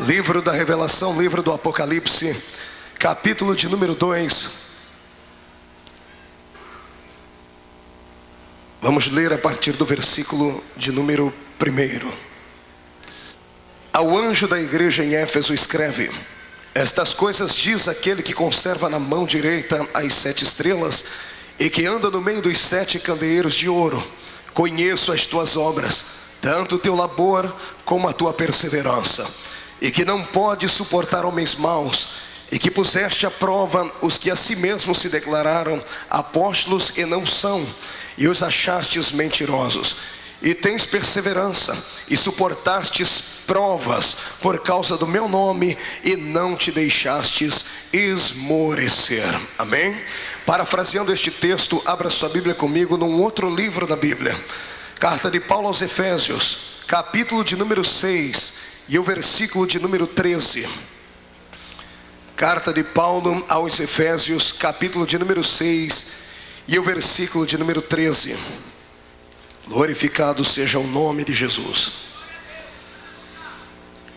Livro da Revelação, livro do Apocalipse, capítulo de número 2. Vamos ler a partir do versículo de número 1. Ao anjo da igreja em Éfeso escreve: estas coisas diz aquele que conserva na mão direita as 7 estrelas e que anda no meio dos 7 candeeiros de ouro. Conheço as tuas obras, tanto o teu labor como a tua perseverança, e que não podes suportar homens maus, e que puseste à prova os que a si mesmos se declararam apóstolos e não são, e os achastes mentirosos. E tens perseverança, e suportastes provas por causa do meu nome, e não te deixastes esmorecer. Amém? Parafraseando este texto, abra sua Bíblia comigo num outro livro da Bíblia. Carta de Paulo aos Efésios, capítulo de número 6 e o versículo de número 13. Carta de Paulo aos Efésios, capítulo de número 6 e o versículo de número 13. Glorificado seja o nome de Jesus.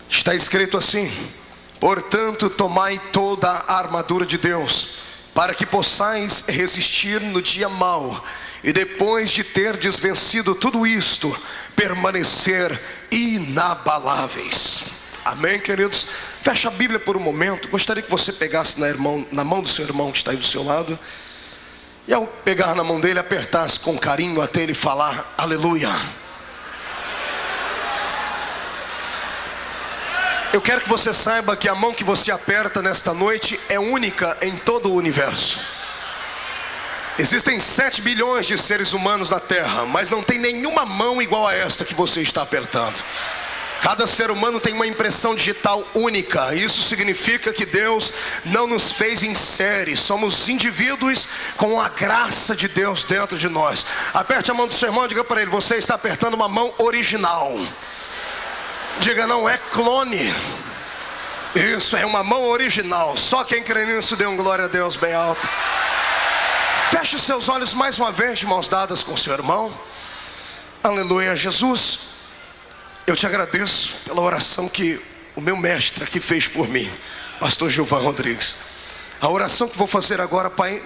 Está escrito assim: portanto, tomai toda a armadura de Deus, para que possais resistir no dia mau, e depois de terdes vencido tudo isto, permanecer inabaláveis. Amém, queridos? Fecha a Bíblia por um momento. Gostaria que você pegasse na mão do seu irmão que está aí do seu lado, e ao pegar na mão dele, apertasse com carinho até ele falar aleluia. Eu quero que você saiba que a mão que você aperta nesta noite é única em todo o universo. Existem 7 bilhões de seres humanos na Terra, mas não tem nenhuma mão igual a esta que você está apertando. Cada ser humano tem uma impressão digital única. Isso significa que Deus não nos fez em série. Somos indivíduos com a graça de Deus dentro de nós. Aperte a mão do seu irmão e diga para ele: você está apertando uma mão original. Diga: não é clone. Isso, é uma mão original. Só quem crê nisso dê um glória a Deus bem alto. Feche os seus olhos mais uma vez, de mãos dadas com seu irmão. Aleluia. Jesus, eu te agradeço pela oração que o meu mestre aqui fez por mim, pastor Gilvan Rodrigues. A oração que vou fazer agora, Pai,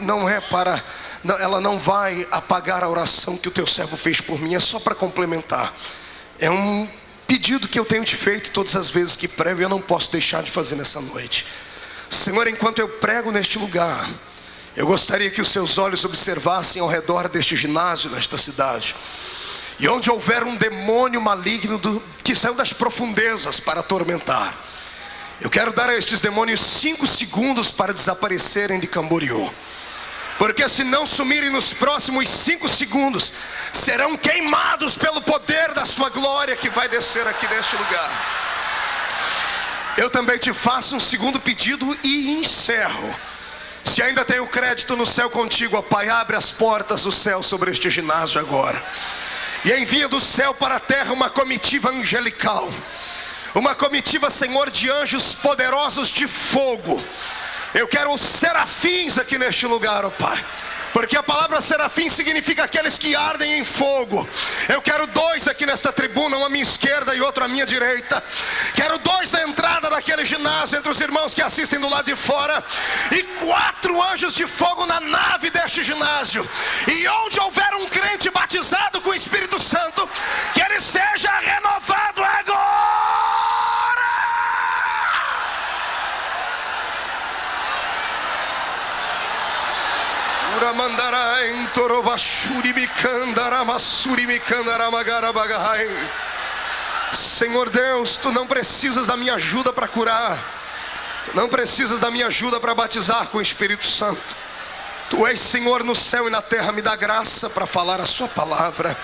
ela não vai apagar a oração que o teu servo fez por mim. É só para complementar. É um pedido que eu tenho te feito todas as vezes que prego, e eu não posso deixar de fazer nessa noite. Senhor, enquanto eu prego neste lugar, eu gostaria que os seus olhos observassem ao redor deste ginásio, nesta cidade, e onde houver um demônio maligno que saiu das profundezas para atormentar, eu quero dar a estes demônios 5 segundos para desaparecerem de Camboriú. Porque se não sumirem nos próximos 5 segundos, serão queimados pelo poder da sua glória que vai descer aqui neste lugar. Eu também te faço um segundo pedido e encerro. Se ainda tenho crédito no céu contigo, ó Pai, abre as portas do céu sobre este ginásio agora, e envia do céu para a terra uma comitiva angelical, uma comitiva, Senhor, de anjos poderosos de fogo. Eu quero os serafins aqui neste lugar, ó Pai, porque a palavra serafim significa aqueles que ardem em fogo. Eu quero 2 aqui nesta tribuna, um à minha esquerda e outro à minha direita. Quero 2 na entrada daquele ginásio, entre os irmãos que assistem do lado de fora, e 4 anjos de fogo na nave deste ginásio. E onde houver um crente batizado com o Espírito Santo, que ele seja renovado agora. Senhor Deus, tu não precisas da minha ajuda para curar, tu não precisas da minha ajuda para batizar com o Espírito Santo. Tu és Senhor no céu e na terra. Me dá graça para falar a sua palavra,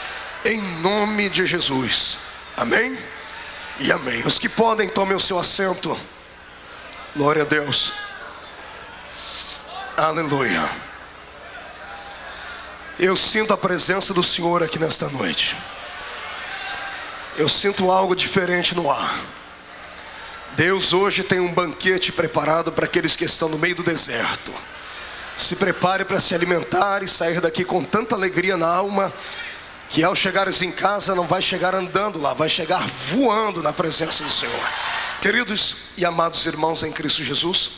em nome de Jesus. Amém e amém. Os que podem, tomem o seu assento. Glória a Deus. Aleluia. Eu sinto a presença do Senhor aqui nesta noite. Eu sinto algo diferente no ar. Deus hoje tem um banquete preparado para aqueles que estão no meio do deserto. Se prepare para se alimentar e sair daqui com tanta alegria na alma, que ao chegares em casa não vai chegar andando lá, vai chegar voando na presença do Senhor. Queridos e amados irmãos em Cristo Jesus,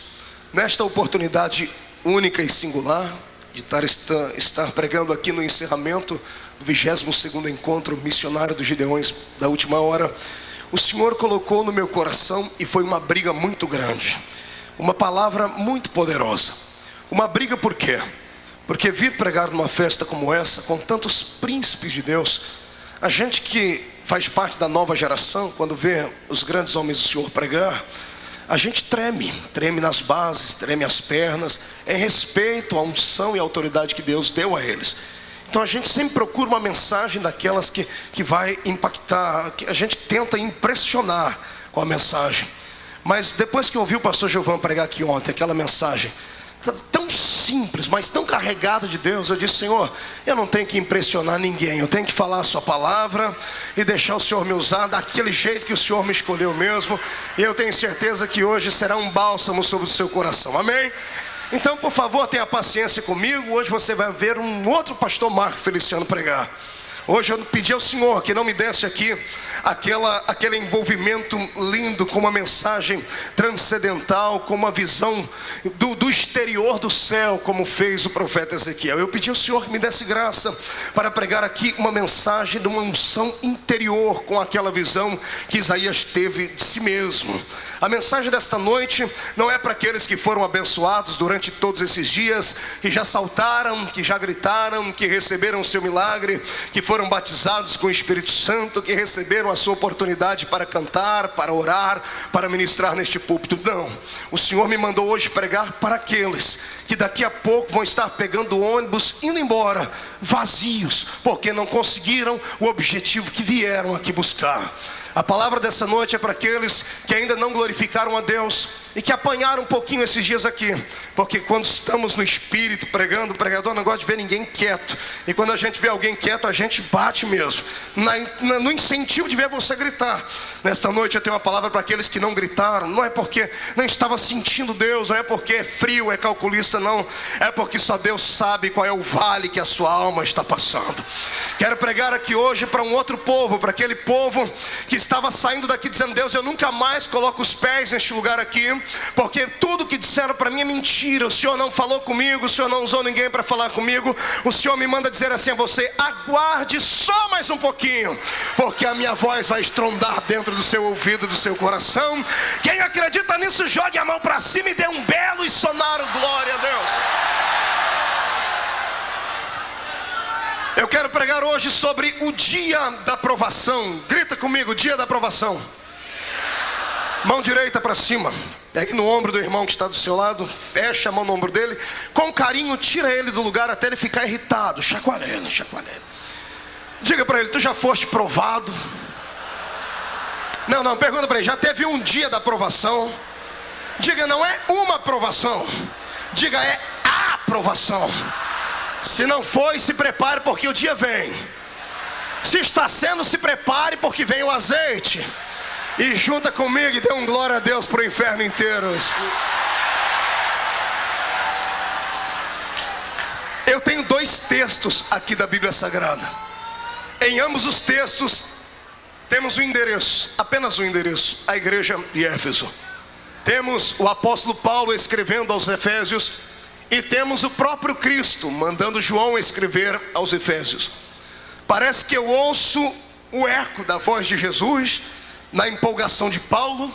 nesta oportunidade única e singular de estar pregando aqui no encerramento do 22º encontro missionário dos Gideões da última hora, o Senhor colocou no meu coração, e foi uma briga muito grande, uma palavra muito poderosa. Uma briga por quê? Porque vir pregar numa festa como essa, com tantos príncipes de Deus, a gente que faz parte da nova geração, quando vê os grandes homens do Senhor pregar, a gente treme nas bases, treme as pernas, em respeito à unção e à autoridade que Deus deu a eles. Então a gente sempre procura uma mensagem daquelas que vai impactar, que a gente tenta impressionar com a mensagem. Mas depois que eu ouvi o pastor Giovanni pregar aqui ontem, aquela mensagem tão simples, mas tão carregada de Deus, eu disse: Senhor, eu não tenho que impressionar ninguém, eu tenho que falar a sua palavra e deixar o Senhor me usar daquele jeito que o Senhor me escolheu mesmo. E eu tenho certeza que hoje será um bálsamo sobre o seu coração, amém? Então, por favor, tenha paciência comigo. Hoje você vai ver um outro pastor Marco Feliciano pregar. Hoje eu pedi ao Senhor que não me desse aqui aquele envolvimento lindo, com uma mensagem transcendental, com uma visão do exterior do céu, como fez o profeta Ezequiel. Eu pedi ao Senhor que me desse graça para pregar aqui uma mensagem de uma unção interior, com aquela visão que Isaías teve de si mesmo. A mensagem desta noite não é para aqueles que foram abençoados durante todos esses dias, que já saltaram, que já gritaram, que receberam o seu milagre, que foram batizados com o Espírito Santo, que receberam a sua oportunidade para cantar, para orar, para ministrar neste púlpito. Não, o Senhor me mandou hoje pregar para aqueles que daqui a pouco vão estar pegando ônibus, indo embora, vazios, porque não conseguiram o objetivo que vieram aqui buscar. A palavra dessa noite é para aqueles que ainda não glorificaram a Deus e que apanharam um pouquinho esses dias aqui, porque quando estamos no Espírito pregando, o pregador não gosta de ver ninguém quieto, e quando a gente vê alguém quieto, a gente bate mesmo, no incentivo de ver você gritar. Nesta noite eu tenho uma palavra para aqueles que não gritaram. Não é porque não estava sentindo Deus, não é porque é frio, é calculista, não, é porque só Deus sabe qual é o vale que a sua alma está passando. Quero pregar aqui hoje para um outro povo, para aquele povo que estava saindo daqui dizendo: Deus, eu nunca mais coloco os pés neste lugar aqui, porque tudo que disseram para mim é mentira. O Senhor não falou comigo, o Senhor não usou ninguém para falar comigo. O Senhor me manda dizer assim a você: aguarde só mais um pouquinho, porque a minha voz vai estrondar dentro do seu ouvido, do seu coração. Quem acredita nisso, jogue a mão para cima e dê um belo e sonoro glória a Deus. Eu quero pregar hoje sobre o dia da provação. Grita comigo: dia da provação. Mão direita para cima, pegue no ombro do irmão que está do seu lado, fecha a mão no ombro dele, com carinho tira ele do lugar até ele ficar irritado, chacoalhando. Diga para ele: tu já foste provado? Não, pergunta para ele: já teve um dia da provação? Diga: não é uma provação, diga: é a provação. Se não foi, se prepare, porque o dia vem. Se está sendo, se prepare, porque vem o azeite. E junta comigo e dê um glória a Deus para o inferno inteiro. Eu tenho 2 textos aqui da Bíblia Sagrada. Em ambos os textos temos um endereço, apenas um endereço: a igreja de Éfeso. Temos o apóstolo Paulo escrevendo aos Efésios, e temos o próprio Cristo mandando João escrever aos Efésios. Parece que eu ouço o eco da voz de Jesus na empolgação de Paulo,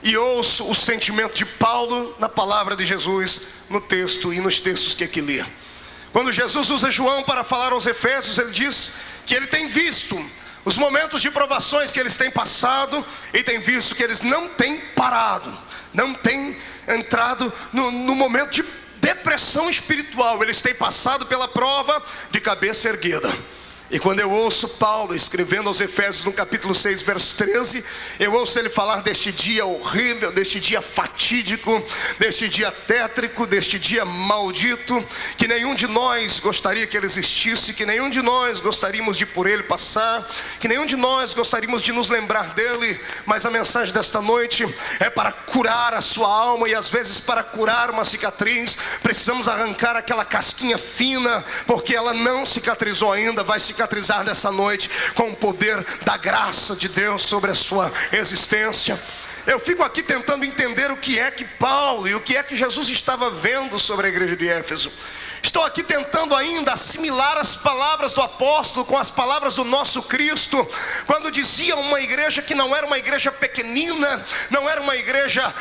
e ouço o sentimento de Paulo na palavra de Jesus, no texto e nos textos que aqui lê. Quando Jesus usa João para falar aos Efésios, ele diz que ele tem visto os momentos de provações que eles têm passado, e tem visto que eles não têm parado, não têm entrado no momento de depressão espiritual. Eles têm passado pela prova de cabeça erguida. E quando eu ouço Paulo escrevendo aos Efésios no capítulo 6, verso 13, eu ouço ele falar deste dia horrível, deste dia fatídico, deste dia tétrico, deste dia maldito, que nenhum de nós gostaria que ele existisse, que nenhum de nós gostaríamos de por ele passar, que nenhum de nós gostaríamos de nos lembrar dele. Mas a mensagem desta noite é para curar a sua alma, e às vezes para curar uma cicatriz precisamos arrancar aquela casquinha fina, porque ela não cicatrizou ainda. Vai cicatrizar nessa noite com o poder da graça de Deus sobre a sua existência. Eu fico aqui tentando entender o que é que Paulo e o que é que Jesus estava vendo sobre a igreja de Éfeso. Estou aqui tentando ainda assimilar as palavras do apóstolo com as palavras do nosso Cristo, quando dizia uma igreja que não era uma igreja pequenina, não era uma igreja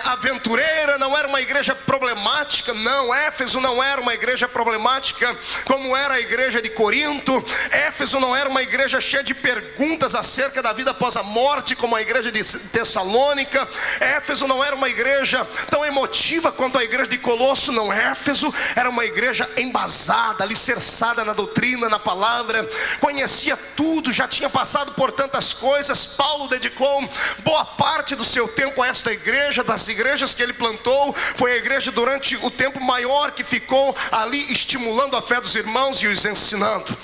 aventureira, não era uma igreja problemática. Não, Éfeso não era uma igreja problemática como era a igreja de Corinto. Éfeso não era uma igreja cheia de perguntas acerca da vida após a morte como a igreja de Tessalônica. Éfeso não era uma igreja tão emotiva quanto a igreja de Colosso. Não, Éfeso era uma igreja embasada, alicerçada na doutrina, na palavra, conhecia tudo, já tinha passado por tantas coisas. Paulo dedicou boa parte do seu tempo a esta igreja. Das igrejas que ele plantou, foi a igreja durante o tempo maior que ficou ali estimulando a fé dos irmãos e os ensinando.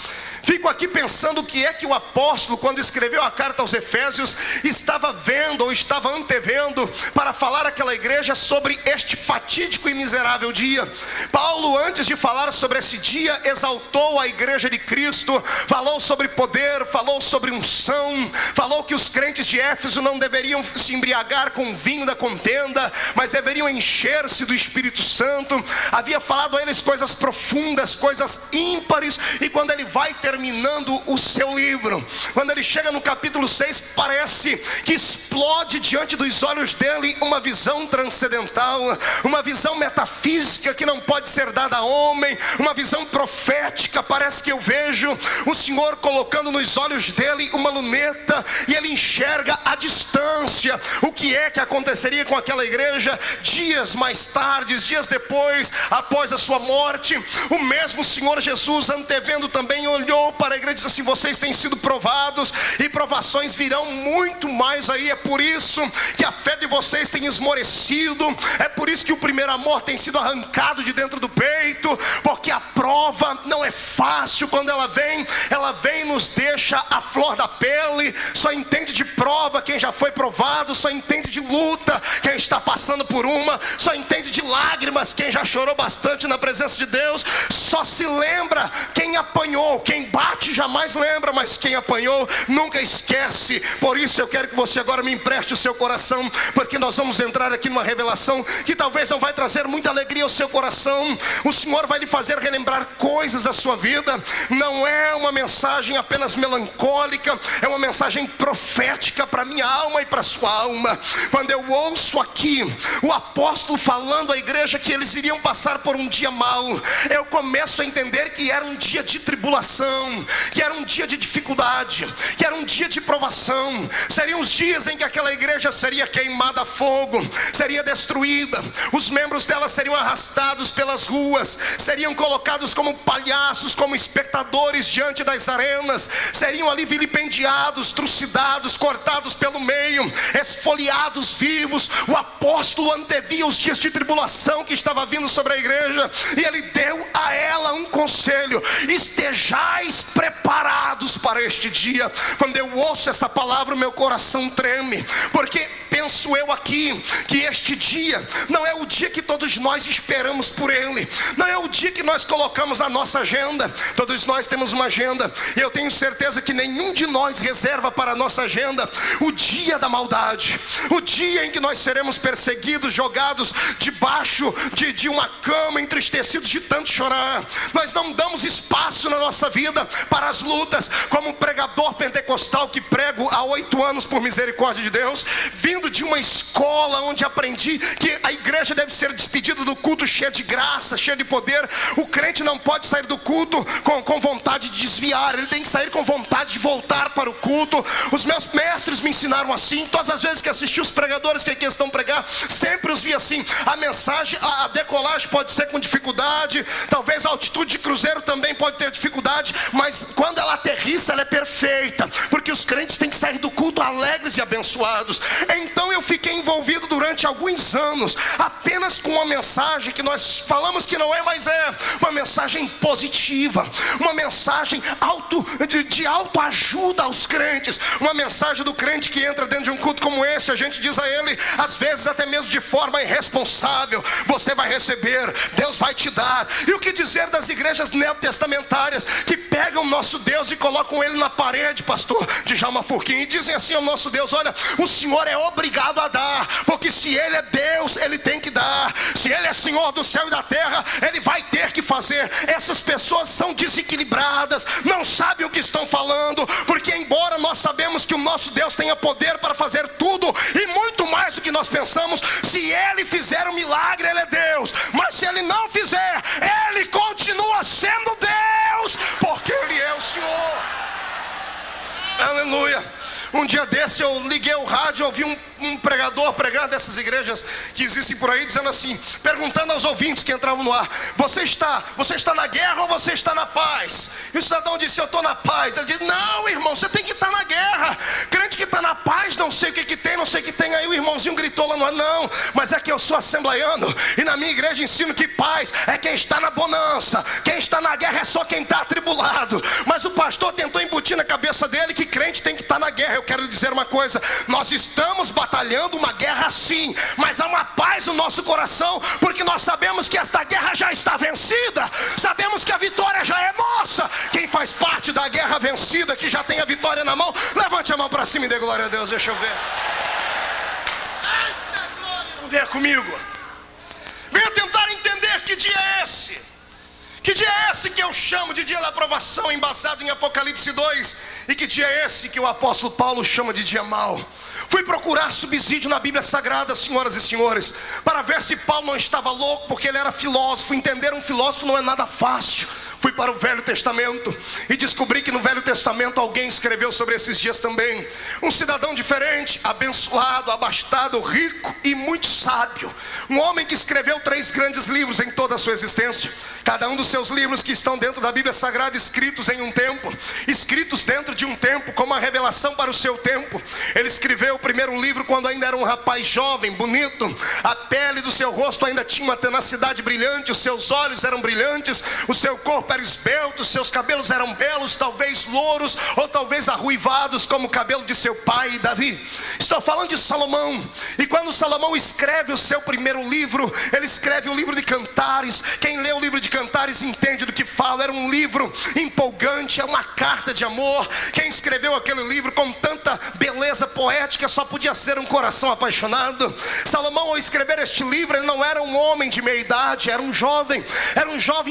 Fico aqui pensando o que é que o apóstolo, quando escreveu a carta aos Efésios, estava vendo ou estava antevendo para falar àquela igreja sobre este fatídico e miserável dia. Paulo, antes de falar sobre esse dia, exaltou a igreja de Cristo, falou sobre poder, falou sobre unção, falou que os crentes de Éfeso não deveriam se embriagar com o vinho da contenda, mas deveriam encher-se do Espírito Santo. Havia falado a eles coisas profundas, coisas ímpares, e quando ele vai terminando o seu livro, quando ele chega no capítulo 6, parece que explode diante dos olhos dele uma visão transcendental, uma visão metafísica que não pode ser dada a homem, uma visão profética. Parece que eu vejo o Senhor colocando nos olhos dele uma luneta, e ele enxerga à distância o que é que aconteceria com aquela igreja dias mais tarde, dias depois, após a sua morte. O mesmo Senhor Jesus, antevendo também, olhou para a igreja e disse assim: vocês têm sido provados, e provações virão muito mais aí. É por isso que a fé de vocês tem esmorecido, é por isso que o primeiro amor tem sido arrancado de dentro do peito, porque a prova não é fácil. Quando ela vem e nos deixa a flor da pele. Só entende de prova quem já foi provado, só entende de luta quem está passando por uma, só entende de lágrimas quem já chorou bastante na presença de Deus, só se lembra quem apanhou. Quem bate jamais lembra, mas quem apanhou nunca esquece. Por isso eu quero que você agora me empreste o seu coração, porque nós vamos entrar aqui numa revelação que talvez não vai trazer muita alegria ao seu coração. O Senhor vai lhe fazer relembrar coisas da sua vida. Não é uma mensagem apenas melancólica, é uma mensagem profética para a minha alma e para a sua alma. Quando eu ouço aqui o apóstolo falando à igreja que eles iriam passar por um dia mau, eu começo a entender que era um dia de tribulação, que era um dia de dificuldade, que era um dia de provação. Seriam os dias em que aquela igreja seria queimada a fogo, seria destruída, os membros dela seriam arrastados pelas ruas, seriam colocados como palhaços, como espectadores diante das arenas, seriam ali vilipendiados, trucidados, cortados pelo meio, esfoliados vivos. O apóstolo antevia os dias de tribulação que estava vindo sobre a igreja, e ele deu a ela um conselho: estejais preparados para este dia. Quando eu ouço essa palavra, o meu coração treme, porque penso eu aqui que este dia não é o dia que todos nós esperamos por ele, não é o dia que nós colocamos na nossa agenda. Todos nós temos uma agenda, e eu tenho certeza que nenhum de nós reserva para a nossa agenda o dia da maldade, o dia em que nós seremos perseguidos, jogados debaixo de uma cama, entristecidos de tanto chorar. Nós não damos espaço na nossa vida para as lutas. Como pregador pentecostal que prego há 8 anos por misericórdia de Deus, vindo de uma escola onde aprendi que a igreja deve ser despedida do culto cheia de graça, cheia de poder. O crente não pode sair do culto com vontade de desviar, ele tem que sair com vontade de voltar para o culto. Os meus mestres me ensinaram assim. Todas as vezes que assisti os pregadores que aqui estão pregar, sempre os vi assim. A mensagem, a decolagem pode ser com dificuldade, talvez a altitude de cruzeiro também pode ter dificuldade, mas quando ela aterrissa, ela é perfeita, porque os crentes têm que sair do culto alegres e abençoados. Então eu fiquei envolvido durante alguns anos apenas com uma mensagem que nós falamos que não é, mas é uma mensagem positiva, uma mensagem de autoajuda aos crentes, uma mensagem do crente que entra dentro de um culto como esse. A gente diz a ele, às vezes até mesmo de forma irresponsável: você vai receber, Deus vai te dar. E o que dizer das igrejas neotestamentárias que pegam o nosso Deus e colocam ele na parede, pastor Djalma Furquim, e dizem assim ao nosso Deus: olha, o Senhor é obrigado a dar, porque se Ele é Deus, Ele tem que dar. Se Ele é Senhor do céu e da terra, Ele vai ter que fazer. Essas pessoas são desequilibradas, não sabem o que estão falando, porque embora nós sabemos que o nosso Deus tenha poder para fazer tudo e muito mais do que nós pensamos, se Ele fizer um milagre, Ele é Deus. Mas se Ele não fizer, Ele continua sendo Deus, porque Ele é o Senhor. Aleluia. Um dia desse eu liguei o rádio e ouvi um pregador pregar dessas igrejas que existem por aí, dizendo assim, perguntando aos ouvintes que entravam no ar: você está na guerra ou você está na paz? E o cidadão disse: eu estou na paz. Ele disse: não, irmão, você tem que estar na guerra. Crente que está na paz, não sei o que tem, não sei o que tem. Aí o irmãozinho gritou lá no ar: não, mas é que eu sou assembleiano e na minha igreja ensino que paz é quem está na bonança, quem está na guerra é só quem está atribulado. Mas o pastor tentou embutir na cabeça dele que crente tem que estar na guerra. Eu quero lhe dizer uma coisa: nós estamos batalhando uma guerra sim, mas há uma paz no nosso coração, porque nós sabemos que esta guerra já está vencida, sabemos que a vitória já é nossa. Quem faz parte da guerra vencida, que já tem a vitória na mão, levante a mão para cima e dê glória a Deus. Deixa eu ver. Venha comigo, venha tentar entender que dia é esse. Que dia é esse que eu chamo de dia da aprovação, embasado em Apocalipse 2? E que dia é esse que o apóstolo Paulo chama de dia mau? Fui procurar subsídio na Bíblia Sagrada, senhoras e senhores, para ver se Paulo não estava louco, porque ele era filósofo. Entender um filósofo não é nada fácil. Fui para o Velho Testamento e descobri que no Velho Testamento alguém escreveu sobre esses dias também. Um cidadão diferente, abençoado, abastado, rico e muito sábio. Um homem que escreveu 3 grandes livros em toda a sua existência. Cada um dos seus livros que estão dentro da Bíblia Sagrada, escritos em um tempo, escritos dentro de um tempo, como uma revelação para o seu tempo. Ele escreveu o primeiro livro quando ainda era um rapaz jovem, bonito. A pele do seu rosto ainda tinha uma tenacidade brilhante, os seus olhos eram brilhantes, o seu corpo era esbelto, seus cabelos eram belos, talvez louros ou talvez arruivados como o cabelo de seu pai Davi. Estou falando de Salomão. E quando Salomão escreve o seu primeiro livro, ele escreve o livro de Cantares. Quem lê o livro de Cantares entende do que fala. Era um livro empolgante, é uma carta de amor. Quem escreveu aquele livro com tanta beleza poética só podia ser um coração apaixonado. Salomão, ao escrever este livro, ele não era um homem de meia idade, era um jovem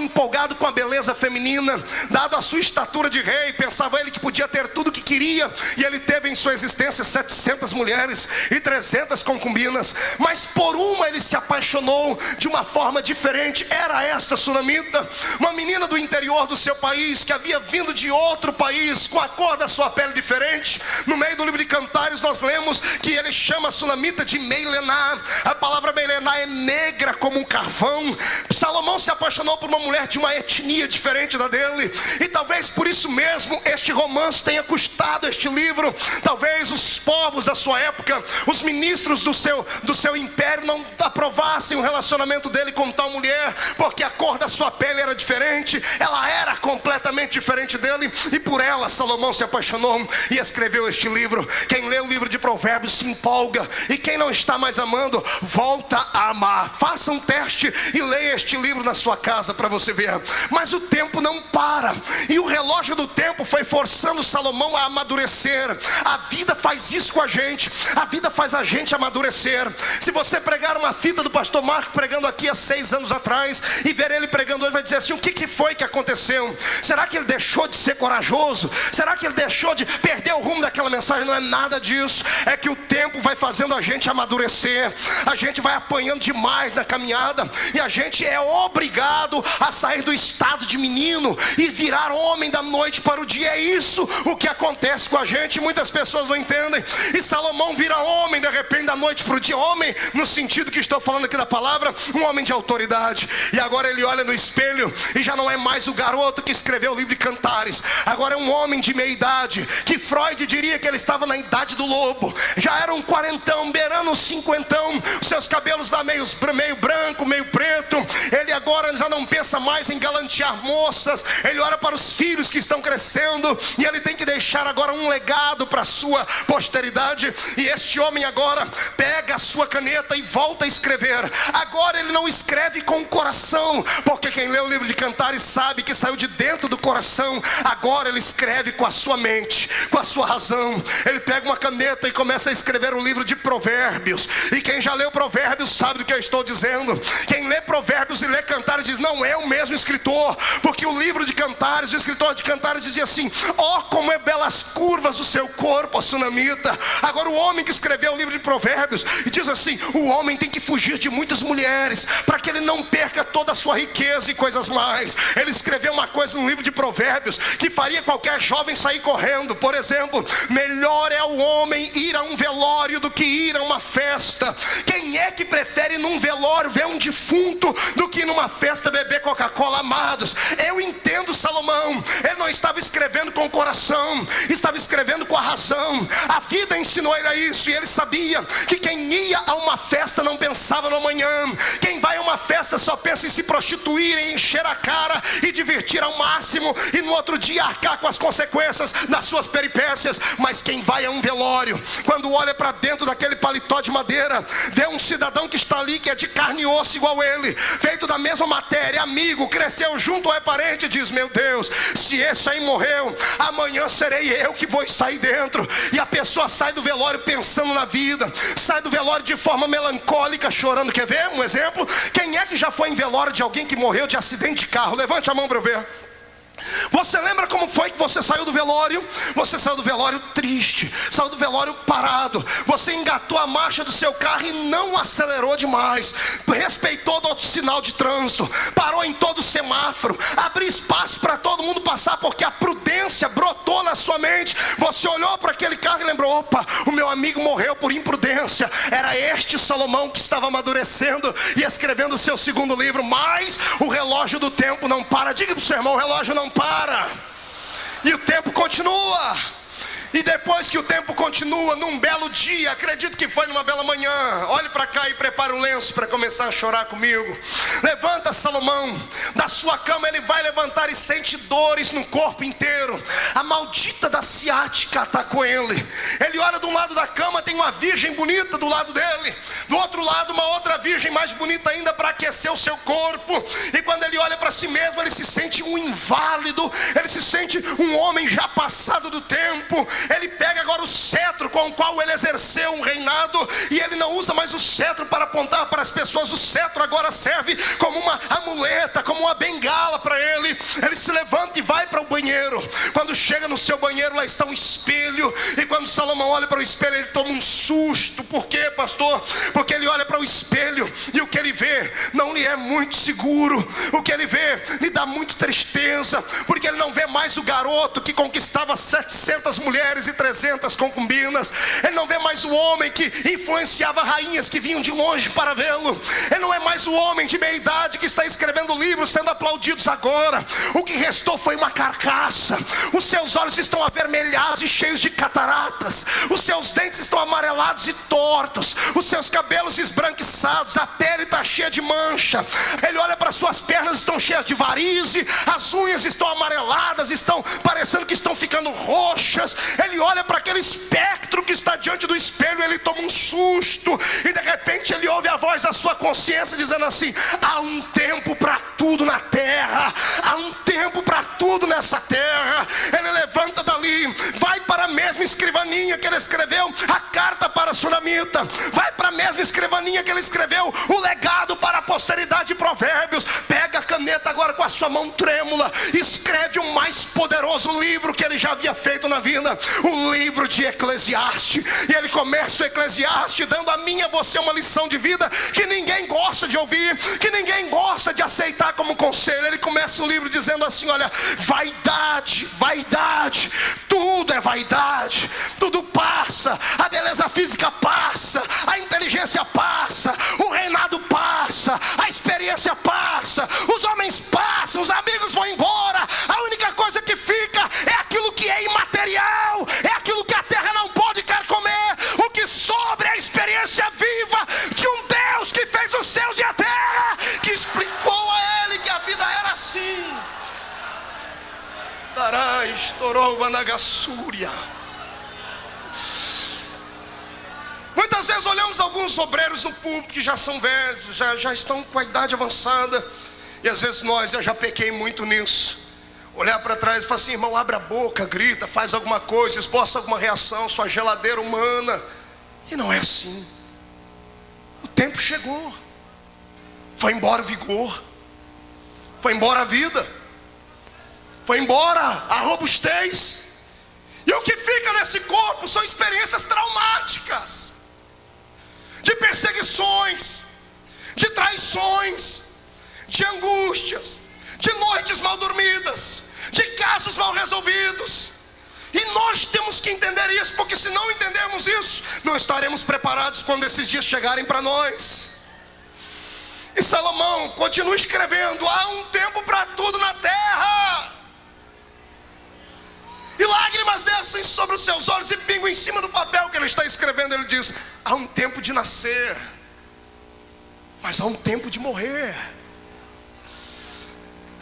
empolgado com a beleza feminina. Dado a sua estatura de rei, pensava ele que podia ter tudo o que queria, e ele teve em sua existência 700 mulheres e 300 concubinas, mas por uma ele se apaixonou de uma forma diferente. Era esta sunamita, uma menina do interior do seu país, que havia vindo de outro país, com a cor da sua pele diferente. No meio do livro de Cantares nós lemos que ele chama a sunamita de Meilená. A palavra Meilená é negra como um carvão. Salomão se apaixonou por uma mulher de uma etnia diferente da dele, e talvez por isso mesmo este romance tenha custado este livro. Talvez os povos da sua época, os ministros do seu império, não aprovassem o relacionamento dele com tal mulher, porque a cor da sua pele era diferente, ela era completamente diferente dele, e por ela Salomão se apaixonou e escreveu este livro. Quem lê o livro de Provérbios se empolga, e quem não está mais amando, volta a amar. Faça um teste e leia este livro na sua casa para você ver. Mas o tempo não para, e o relógio do tempo foi forçando Salomão a amadurecer. A vida faz isso com a gente, a vida faz a gente amadurecer. Se você pregar uma fita do pastor Marco pregando aqui há 6 anos atrás, e ver ele pregando hoje, vai dizer assim: o que foi que aconteceu? Será que ele deixou de ser corajoso? Será que ele deixou de perder o rumo daquela mensagem? Não é nada disso, é que o tempo vai fazendo a gente amadurecer. A gente vai apanhando demais na caminhada, e a gente é obrigado a sair do estado de menino e virar homem da noite para o dia. É isso o que acontece com a gente. Muitas pessoas não entendem. E Salomão vira homem de repente da noite para o dia. Homem no sentido que estou falando aqui da palavra, um homem de autoridade. E agora ele olha no espelho e já não é mais o garoto que escreveu o livro de Cantares. Agora é um homem de meia idade, que Freud diria que ele estava na idade do lobo. Já era um quarentão, beirando um cinquentão. seus cabelos lá meio branco, meio preto. Ele agora já não pensa mais em galantear moças. Ele olha para os filhos que estão crescendo, e ele tem que deixar agora um legado para a sua posteridade. E este homem agora pega a sua caneta e volta a escrever. Agora ele não escreve com o coração, porque quem lê o livro de Cantares sabe que saiu de dentro do coração. Agora ele escreve com a sua mente, com a sua razão. Ele pega uma caneta e começa a escrever um livro de Provérbios. E quem já leu Provérbios sabe do que eu estou dizendo. Quem lê Provérbios e lê Cantares diz: não é o mesmo escritor, porque o livro de Cantares, o escritor de Cantares dizia assim: ó, como é belas curvas do seu corpo, ó sunamita. Agora o homem que escreveu o livro de Provérbios e diz assim: o homem tem que fugir de muitas mulheres, para que ele não perca toda a sua riqueza e coisas mais. Ele escreveu uma coisa no livro de Provérbios que faria qualquer jovem sair correndo. Por exemplo: melhor é o homem ir a um velório do que ir a uma festa. Quem é que prefere num velório ver um defunto do que numa festa beber Coca-Cola? Amados, eu entendo Salomão. Ele não estava escrevendo com o coração, estava escrevendo com a razão. A vida ensinou ele a isso, e ele sabia que quem ia a uma festa não pensava no amanhã. Quem vai a uma festa só pensa em se prostituir, em encher a cara e divertir ao máximo, e no outro dia arcar com as consequências das suas peripécias. Mas quem vai a um velório, quando olha para dentro daquele paletó de madeira, vê um cidadão que está ali, que é de carne e osso igual ele, feito da mesma matéria, amigo, cresceu junto ou é parente, diz: meu Deus, se esse aí morreu, amanhã serei eu que vou estar aí dentro. E a pessoa sai do velório pensando na vida, sai do velório de forma melancólica, chorando. Quer ver um exemplo? Quem é que já foi em velório de alguém que morreu de acidente de carro? Levante a mão para eu ver. Você lembra como foi que você saiu do velório? Você saiu do velório triste, saiu do velório parado. Você engatou a marcha do seu carro e não acelerou demais, respeitou todo sinal de trânsito, parou em todo semáforo, abriu espaço para todo mundo passar, porque a prudência brotou na sua mente. Você olhou para aquele carro e lembrou: opa, o meu amigo morreu por imprudência. Era este Salomão que estava amadurecendo e escrevendo o seu segundo livro. Mas o relógio do tempo não para. Diga para o seu irmão: o relógio não para, e o tempo continua. E depois que o tempo continua, num belo dia, acredito que foi numa bela manhã, olhe para cá e prepare o lenço para começar a chorar comigo. Levanta Salomão da sua cama. Ele vai levantar e sente dores no corpo inteiro. A maldita da ciática atacou ele. Ele olha de um lado da cama, tem uma virgem bonita do lado dele, do outro lado uma outra virgem mais bonita ainda para aquecer o seu corpo. E quando ele olha para si mesmo, ele se sente um inválido, ele se sente um homem já passado do tempo. Ele pega agora o cetro com o qual ele exerceu um reinado, e ele não usa mais o cetro para apontar para as pessoas. O cetro agora serve como uma amuleta, como uma bengala para ele. Ele se levanta e vai para o banheiro. Quando chega no seu banheiro, lá está um espelho. E quando Salomão olha para o espelho, ele toma um susto. Por quê, pastor? Porque ele olha para o espelho e o que ele vê não lhe é muito seguro. O que ele vê lhe dá muito tristeza, porque ele não vê mais o garoto que conquistava 700 mulheres e 300 concubinas. Ele não vê mais o homem que influenciava rainhas que vinham de longe para vê-lo. Ele não é mais o homem de meia idade que está escrevendo livros sendo aplaudidos agora. O que restou foi uma carcaça. Os seus olhos estão avermelhados e cheios de cataratas. Os seus dentes estão amarelados e tortos. Os seus cabelos esbranquiçados. A pele está cheia de mancha. Ele olha para suas pernas, estão cheias de varize. As unhas estão amareladas, estão parecendo que estão ficando roxas. Ele olha para aquele espectro que está diante do espelho, ele toma um susto, e de repente ele ouve a voz da sua consciência dizendo assim: há um tempo para tudo na terra, há um tempo para tudo nessa terra. Ele levanta dali, vai para a mesma escrivaninha que ele escreveu a carta para a sunamita, vai para a mesma escrivaninha que ele escreveu o legado para a posteridade de Provérbios, pega a caneta agora com a sua mão trêmula, escreve o mais poderoso livro que ele já havia feito na vida, o livro de Eclesiastes. E ele começa o Eclesiastes dando a mim e a você uma lição de vida que ninguém gosta de ouvir, que ninguém gosta de aceitar como conselho. Ele começa o livro dizendo assim: olha, vaidade, vaidade, tudo é vaidade, tudo passa, a beleza física passa, a inteligência passa, o reinado passa, a experiência passa, os homens passam, os amigos vão embora, a única coisa que fica é aquilo que é imaterial, é aquilo que a terra não pode quer comer. O que sobra é a experiência viva de um Deus Carai, estourou Vanagassúria. Muitas vezes olhamos alguns obreiros no púlpito que já são velhos, já estão com a idade avançada. E às vezes eu já pequei muito nisso. Olhar para trás e falar assim: irmão, abre a boca, grita, faz alguma coisa, esboça alguma reação, sua geladeira humana. E não é assim. O tempo chegou. Foi embora o vigor. Foi embora a vida. Foi embora a robustez. E o que fica nesse corpo são experiências traumáticas. De perseguições, de traições, de angústias, de noites mal dormidas, de casos mal resolvidos. E nós temos que entender isso, porque se não entendermos isso, não estaremos preparados quando esses dias chegarem para nós. E Salomão continua escrevendo: há um tempo para tudo na terra. E lágrimas descem sobre os seus olhos e pingam em cima do papel que ele está escrevendo. Ele diz: há um tempo de nascer, mas há um tempo de morrer.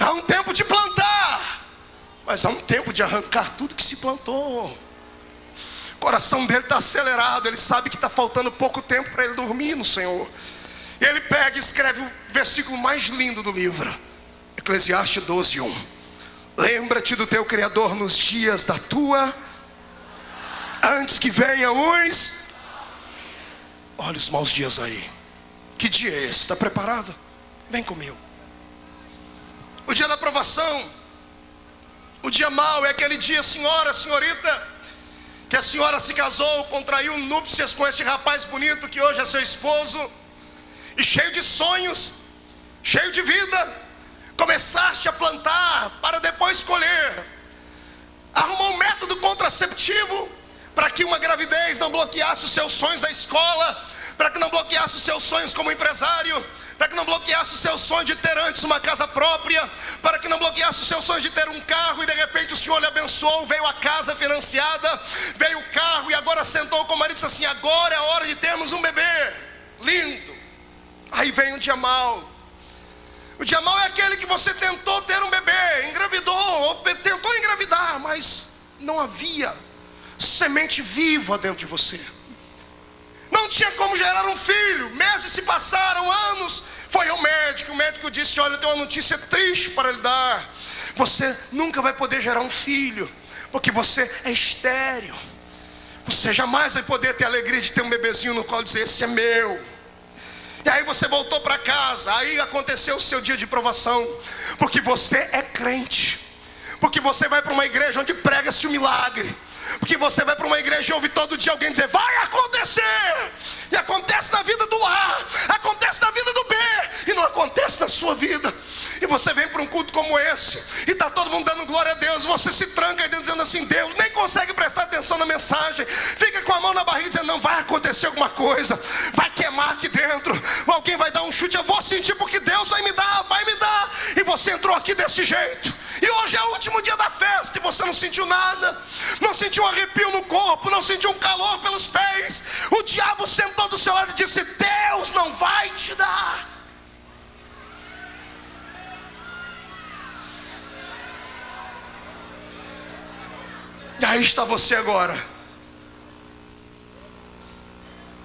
Há um tempo de plantar, mas há um tempo de arrancar tudo que se plantou. O coração dele está acelerado. Ele sabe que está faltando pouco tempo para ele dormir no Senhor. E ele pega e escreve o versículo mais lindo do livro, Eclesiastes 12:1. Lembra-te do teu Criador nos dias da tua, antes que venha os... Olha os maus dias aí. Que dia é esse? Está preparado? Vem comigo. O dia da aprovação. O dia mau é aquele dia, senhora, senhorita, que a senhora se casou, contraiu núpcias com este rapaz bonito que hoje é seu esposo, e cheio de sonhos, cheio de vida, começaste a plantar para depois colher. Arrumou um método contraceptivo para que uma gravidez não bloqueasse os seus sonhos da escola, para que não bloqueasse os seus sonhos como empresário, para que não bloqueasse o seu sonho de ter antes uma casa própria, para que não bloqueasse o seu sonho de ter um carro. E de repente o Senhor lhe abençoou, veio a casa financiada, veio o carro, e agora sentou com o marido e disse assim: agora é a hora de termos um bebê. Lindo. Aí vem o dia mau. O dia mau é aquele que você tentou ter um bebê, engravidou, ou tentou engravidar, mas não havia semente viva dentro de você. Não tinha como gerar um filho. Meses se passaram, anos. Foi ao médico, o médico disse: olha, eu tenho uma notícia triste para lhe dar. Você nunca vai poder gerar um filho, porque você é estéril. Você jamais vai poder ter a alegria de ter um bebezinho no colo e dizer: esse é meu. E aí você voltou para casa. Aí aconteceu o seu dia de provação, porque você é crente, porque você vai para uma igreja onde prega-se o milagre, porque você vai para uma igreja e ouve todo dia alguém dizer: vai acontecer. E acontece na vida do A, acontece na vida do B, e não acontece na sua vida. E você vem para um culto como esse, e está todo mundo dando glória a Deus. Você se tranca aí dentro dizendo assim: Deus, nem consegue prestar atenção na mensagem. Fica com a mão na barriga dizendo: não, vai acontecer alguma coisa, vai queimar aqui dentro, alguém vai dar um chute, eu vou sentir porque Deus vai me dar, vai me dar. E você entrou aqui desse jeito, e hoje é o último dia da festa, e você não sentiu nada, não sentiu um arrepio no corpo, não sentiu um calor pelos pés. O diabo sentou do seu lado e disse: Deus não vai te dar. E aí está você agora,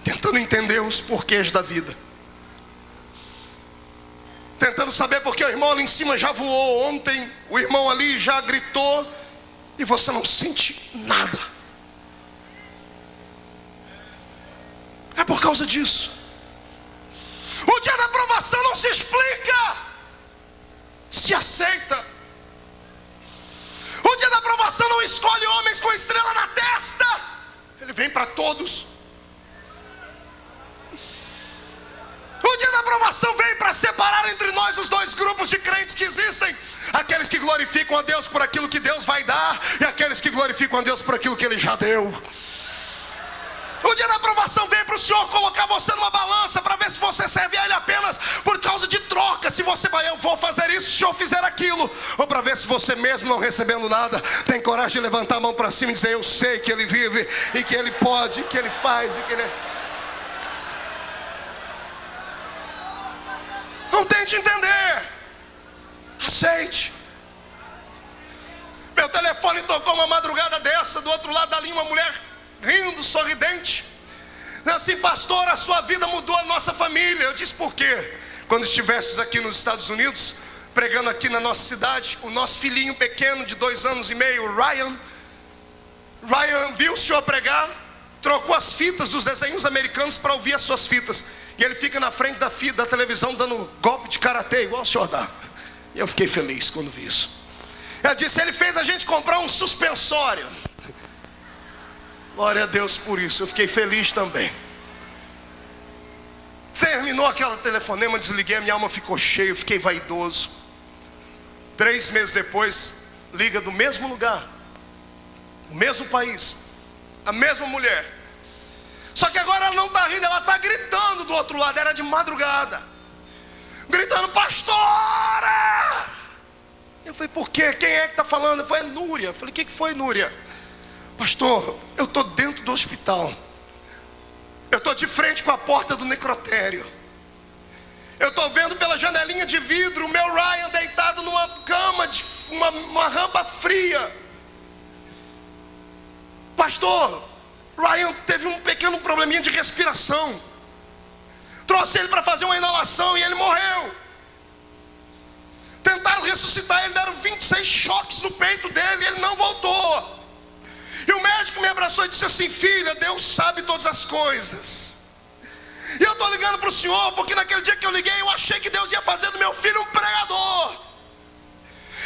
tentando entender os porquês da vida, tentando saber porque o irmão ali em cima já voou ontem, o irmão ali já gritou, e você não sente nada. É por causa disso. O dia da aprovação não se explica, se aceita. O dia da aprovação não escolhe homens com estrela na testa, ele vem para todos. O dia da aprovação vem para separar entre nós os dois grupos de crentes que existem: aqueles que glorificam a Deus por aquilo que Deus vai dar, e aqueles que glorificam a Deus por aquilo que Ele já deu. O dia da aprovação vem para o Senhor colocar você numa balança para ver se você serve a Ele apenas por causa de troca. Se você vai: eu vou fazer isso se o Senhor fizer aquilo. Ou para ver se você mesmo, não recebendo nada, tem coragem de levantar a mão para cima e dizer: eu sei que Ele vive, e que Ele pode, que Ele faz e que Ele é feito. Não tente entender, aceite. Meu telefone tocou uma madrugada dessa, do outro lado da linha uma mulher rindo, sorridente. Assim: pastor, a sua vida mudou a nossa família. Eu disse: por quê? Quando estivestes aqui nos Estados Unidos, pregando aqui na nossa cidade, o nosso filhinho pequeno de 2 anos e meio, Ryan viu o senhor pregar, trocou as fitas dos desenhos americanos para ouvir as suas fitas, e ele fica na frente da televisão dando golpe de karatê igual o senhor dá. E eu fiquei feliz quando vi isso. Ela disse: ele fez a gente comprar um suspensório. Glória a Deus por isso, eu fiquei feliz também. Terminou aquela telefonema, desliguei, a minha alma ficou cheia, eu fiquei vaidoso. 3 meses depois, liga do mesmo lugar, o mesmo país, a mesma mulher. Só que agora ela não está rindo, ela está gritando do outro lado. Era de madrugada, gritando: pastora! Eu falei: por quê? Quem é que está falando? Eu falei: é Núria. Eu falei: o que foi, Núria? Pastor, eu estou dentro do hospital, eu estou de frente com a porta do necrotério, eu estou vendo pela janelinha de vidro o meu Ryan deitado numa cama, uma rampa fria. Pastor, Ryan teve um pequeno probleminha de respiração, trouxe ele para fazer uma inalação e ele morreu. Tentaram ressuscitar ele, deram 26 choques no peito dele e ele não voltou. E o médico me abraçou e disse assim: filha, Deus sabe todas as coisas. E eu estou ligando para o senhor porque naquele dia que eu liguei, eu achei que Deus ia fazer do meu filho um pregador.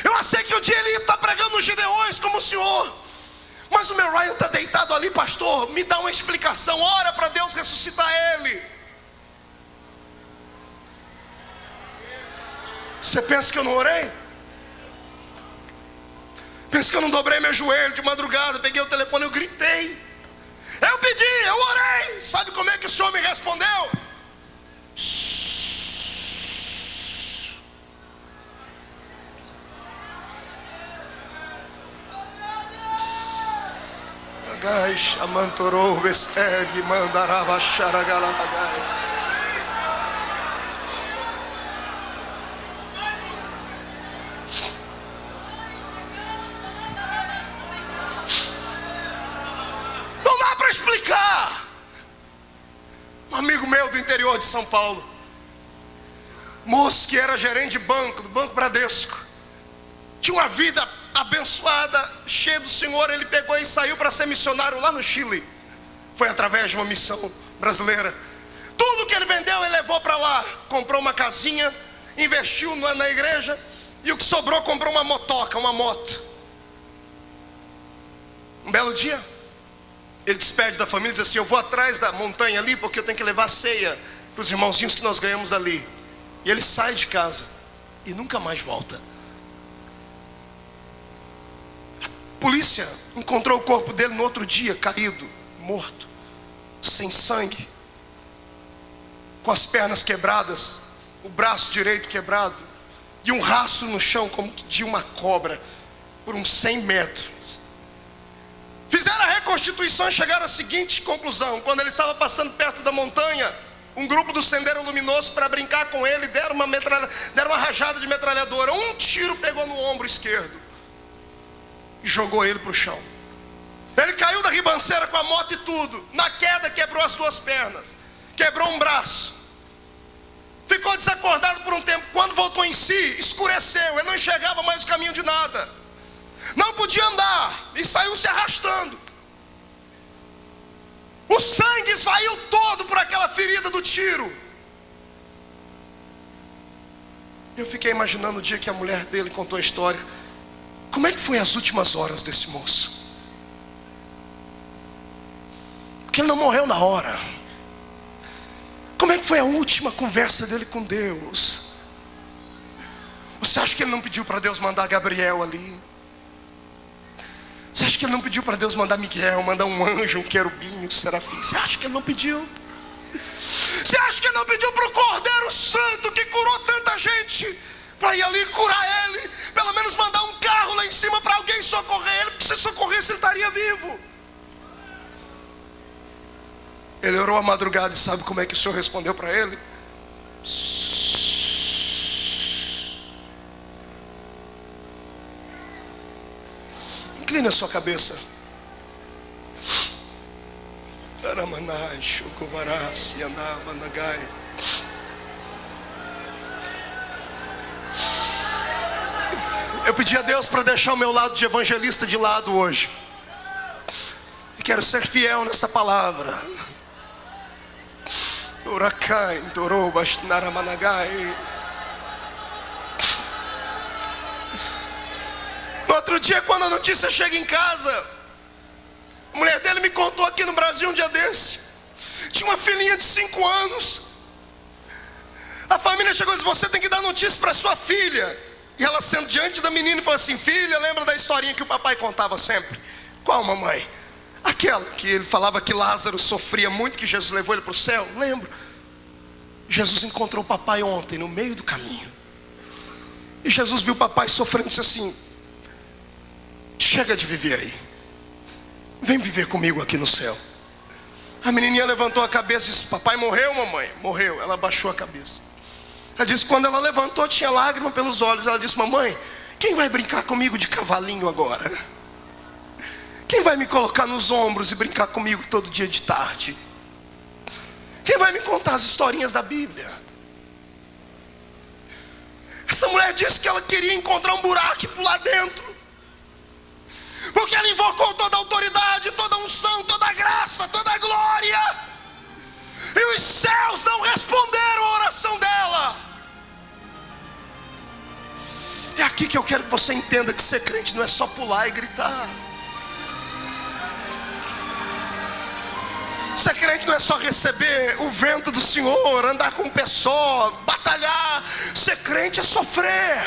Eu achei que um dia ele ia estar pregando nos Gideões como o senhor. Mas o meu Ryan está deitado ali, pastor, me dá uma explicação, ora para Deus ressuscitar ele. Você pensa que eu não orei? Pensa que eu não dobrei meu joelho de madrugada, peguei o telefone, eu gritei, eu pedi, eu orei. Sabe como é que o senhor me respondeu? Gai chamantorou besteg mandarava xaragalavagai. Explicar. Um amigo meu do interior de São Paulo, moço que era gerente de banco, do Banco Bradesco, tinha uma vida abençoada, cheia do Senhor. Ele pegou e saiu para ser missionário lá no Chile. Foi através de uma missão brasileira. Tudo que ele vendeu ele levou para lá. Comprou uma casinha, investiu na igreja, e o que sobrou comprou uma motoca, uma moto. Um belo dia, ele despede da família e diz assim: eu vou atrás da montanha ali porque eu tenho que levar ceia para os irmãozinhos que nós ganhamos dali. E ele sai de casa e nunca mais volta. A polícia encontrou o corpo dele no outro dia, caído, morto, sem sangue, com as pernas quebradas, o braço direito quebrado, e um rastro no chão como de uma cobra, por uns 100 metros. Fizeram a reconstituição e chegaram à seguinte conclusão: quando ele estava passando perto da montanha, um grupo do Sendeiro Luminoso, para brincar com ele, deram uma rajada de metralhadora. Um tiro pegou no ombro esquerdo e jogou ele para o chão. Ele caiu da ribanceira com a moto e tudo. Na queda quebrou as 2 pernas, quebrou um braço, ficou desacordado por um tempo. Quando voltou em si, escureceu, ele não enxergava mais o caminho de nada, não podia andar e saiu se arrastando. O sangue esvaiu todo por aquela ferida do tiro. Eu fiquei imaginando o dia que a mulher dele contou a história. Como é que foi as últimas horas desse moço? Porque ele não morreu na hora. Como é que foi a última conversa dele com Deus? Você acha que ele não pediu para Deus mandar Gabriel ali? Você acha que ele não pediu para Deus mandar Miguel, mandar um anjo, um querubim, um serafim? Você acha que ele não pediu? Você acha que ele não pediu para o Cordeiro Santo, que curou tanta gente, para ir ali curar ele? Pelo menos mandar um carro lá em cima para alguém socorrer ele, porque se socorresse ele estaria vivo. Ele orou a madrugada e sabe como é que o Senhor respondeu para ele? Incline a sua cabeça. Eu pedi a Deus para deixar o meu lado de evangelista de lado hoje. E quero ser fiel nessa palavra. No outro dia, quando a notícia chega em casa, a mulher dele me contou aqui no Brasil um dia desse. Tinha uma filhinha de 5 anos. A família chegou e disse: você tem que dar notícia para sua filha. E ela sendo diante da menina e falou assim: filha, lembra da historinha que o papai contava sempre? Qual, mamãe? Aquela que ele falava que Lázaro sofria muito, que Jesus levou ele para o céu. Lembro. Jesus encontrou o papai ontem no meio do caminho. E Jesus viu o papai sofrendo e disse assim: chega de viver aí, vem viver comigo aqui no céu. A menininha levantou a cabeça e disse: papai morreu, mamãe? Morreu. Ela baixou a cabeça. Ela disse: quando ela levantou tinha lágrima pelos olhos. Ela disse: mamãe, quem vai brincar comigo de cavalinho agora? Quem vai me colocar nos ombros e brincar comigo todo dia de tarde? Quem vai me contar as historinhas da Bíblia? Essa mulher disse que ela queria encontrar um buraco e pular dentro, porque ela invocou toda a autoridade, toda a unção, toda a graça, toda a glória, e os céus não responderam a oração dela. É aqui que eu quero que você entenda que ser crente não é só pular e gritar. Ser crente não é só receber o vento do Senhor, andar com o pé só, batalhar. Ser crente é sofrer.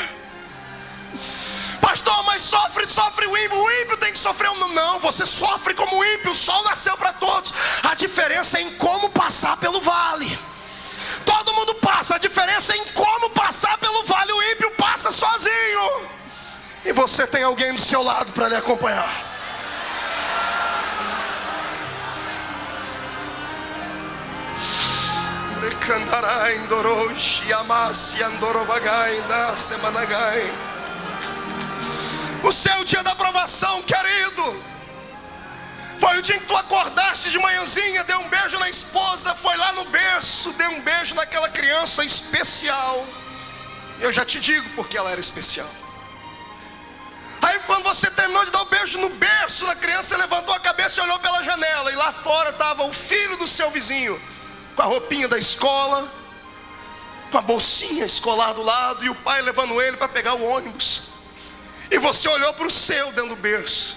Pastor, mas sofre o ímpio tem que sofrer. Não, você sofre como o ímpio, o sol nasceu para todos. A diferença é em como passar pelo vale. Todo mundo passa, a diferença é em como passar pelo vale. O ímpio passa sozinho, e você tem alguém do seu lado para lhe acompanhar. O seu dia da aprovação, querido, foi o dia em que tu acordaste de manhãzinha, deu um beijo na esposa, foi lá no berço, deu um beijo naquela criança especial. Eu já te digo porque ela era especial. Aí quando você terminou de dar o beijo no berço na criança, levantou a cabeça e olhou pela janela, e lá fora estava o filho do seu vizinho, com a roupinha da escola, com a bolsinha escolar do lado, e o pai levando ele para pegar o ônibus. E você olhou para o seu dentro do berço,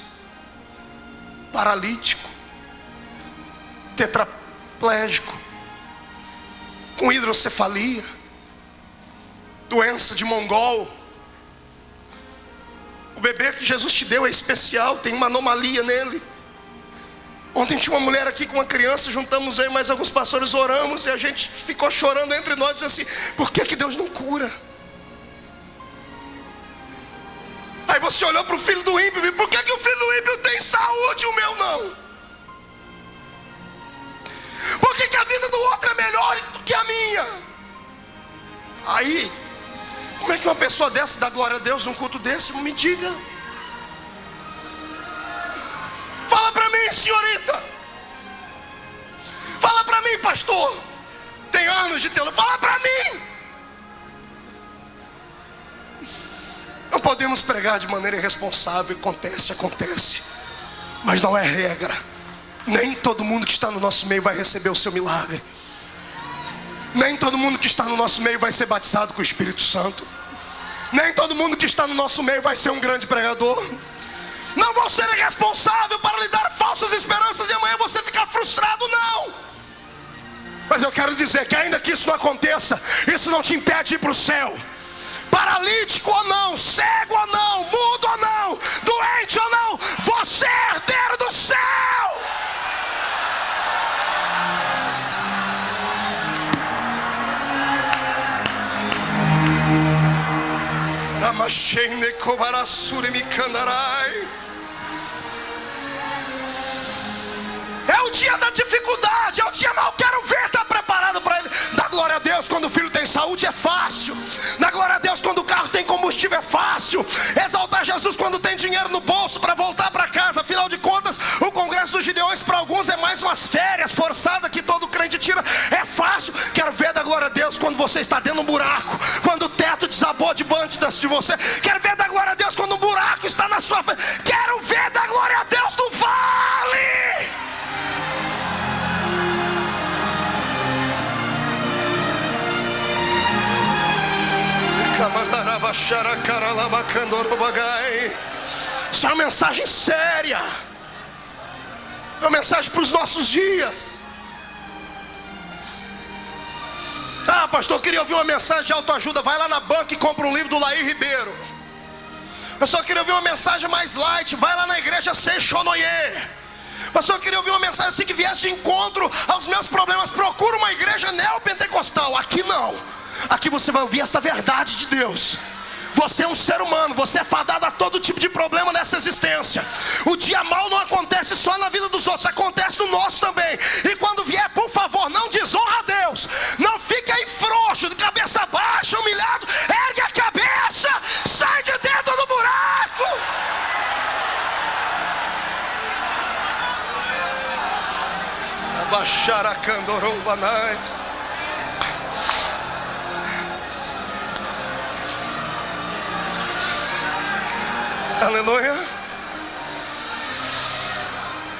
paralítico, tetraplégico, com hidrocefalia, doença de mongol. O bebê que Jesus te deu é especial, tem uma anomalia nele. Ontem tinha uma mulher aqui com uma criança, juntamos aí mais alguns pastores, oramos, e a gente ficou chorando entre nós, dizendo assim: por que Deus não cura? Aí você olhou para o filho do ímpio e: por que o filho do ímpio tem saúde e o meu não? Por que a vida do outro é melhor do que a minha? Aí, como é que uma pessoa dessa dá glória a Deus num culto desse? Me diga. Fala para mim, senhorita. Fala para mim, pastor. Tem anos de teologia. Fala para mim. Não podemos pregar de maneira irresponsável. Acontece. Mas não é regra. Nem todo mundo que está no nosso meio vai receber o seu milagre. Nem todo mundo que está no nosso meio vai ser batizado com o Espírito Santo. Nem todo mundo que está no nosso meio vai ser um grande pregador. Não vou ser irresponsável para lhe dar falsas esperanças e amanhã você ficar frustrado, não. Mas eu quero dizer que ainda que isso não aconteça, isso não te impede de ir para o céu. Paralítico ou não, cego ou não, mudo ou não, doente ou não, você é herdeiro do céu. É o dia da dificuldade, é o dia mal quero ver, está preparado para ele. Dá glória a Deus quando o filho tem saúde é fácil. Dar glória a Deus quando o carro tem combustível é fácil. Exaltar Jesus quando tem dinheiro no bolso para voltar para casa. Afinal de contas, o Congresso dos Gideões para alguns é mais umas férias forçadas que todo crente tira. É fácil. Quero ver dar glória a Deus quando você está dentro de um buraco, quando o teto desabou diante de você. Quero ver dar glória a Deus quando um buraco está na sua frente. Quero ver dar glória a Deus no vale. Isso é uma mensagem séria. É uma mensagem para os nossos dias. Ah, pastor, eu queria ouvir uma mensagem de autoajuda. Vai lá na banca e compra um livro do Laí Ribeiro. Eu só queria ouvir uma mensagem mais light. Vai lá na igreja Seixonoye. Pastor, eu queria ouvir uma mensagem assim que viesse de encontro aos meus problemas. Procura uma igreja neopentecostal. Aqui não. Aqui você vai ouvir essa verdade de Deus. Você é um ser humano, você é fadado a todo tipo de problema nessa existência. O dia mal não acontece só na vida dos outros, acontece no nosso também. E quando vier, por favor, não desonra a Deus. Não fique aí frouxo, de cabeça baixa, humilhado. Ergue a cabeça, sai de dentro do buraco. Abaixar a candorobanai. Aleluia.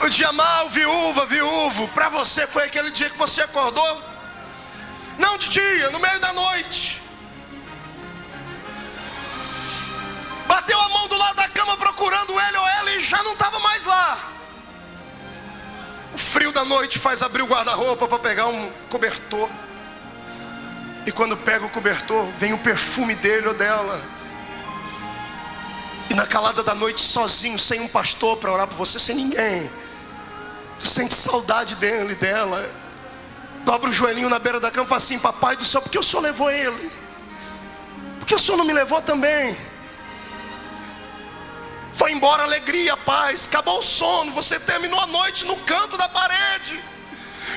O dia mal, viúvo, para você foi aquele dia que você acordou, não de dia, no meio da noite, bateu a mão do lado da cama procurando ele ou ela e já não estava mais lá. O frio da noite faz abrir o guarda-roupa para pegar um cobertor, e quando pega o cobertor vem o perfume dele ou dela. E na calada da noite, sozinho, sem um pastor para orar por você, sem ninguém, tu sente saudade dele, dela. Dobra o joelhinho na beira da cama e fala assim: papai do céu, por que o senhor levou ele? Por que o senhor não me levou também? Foi embora a alegria, a paz, acabou o sono. Você terminou a noite no canto da parede,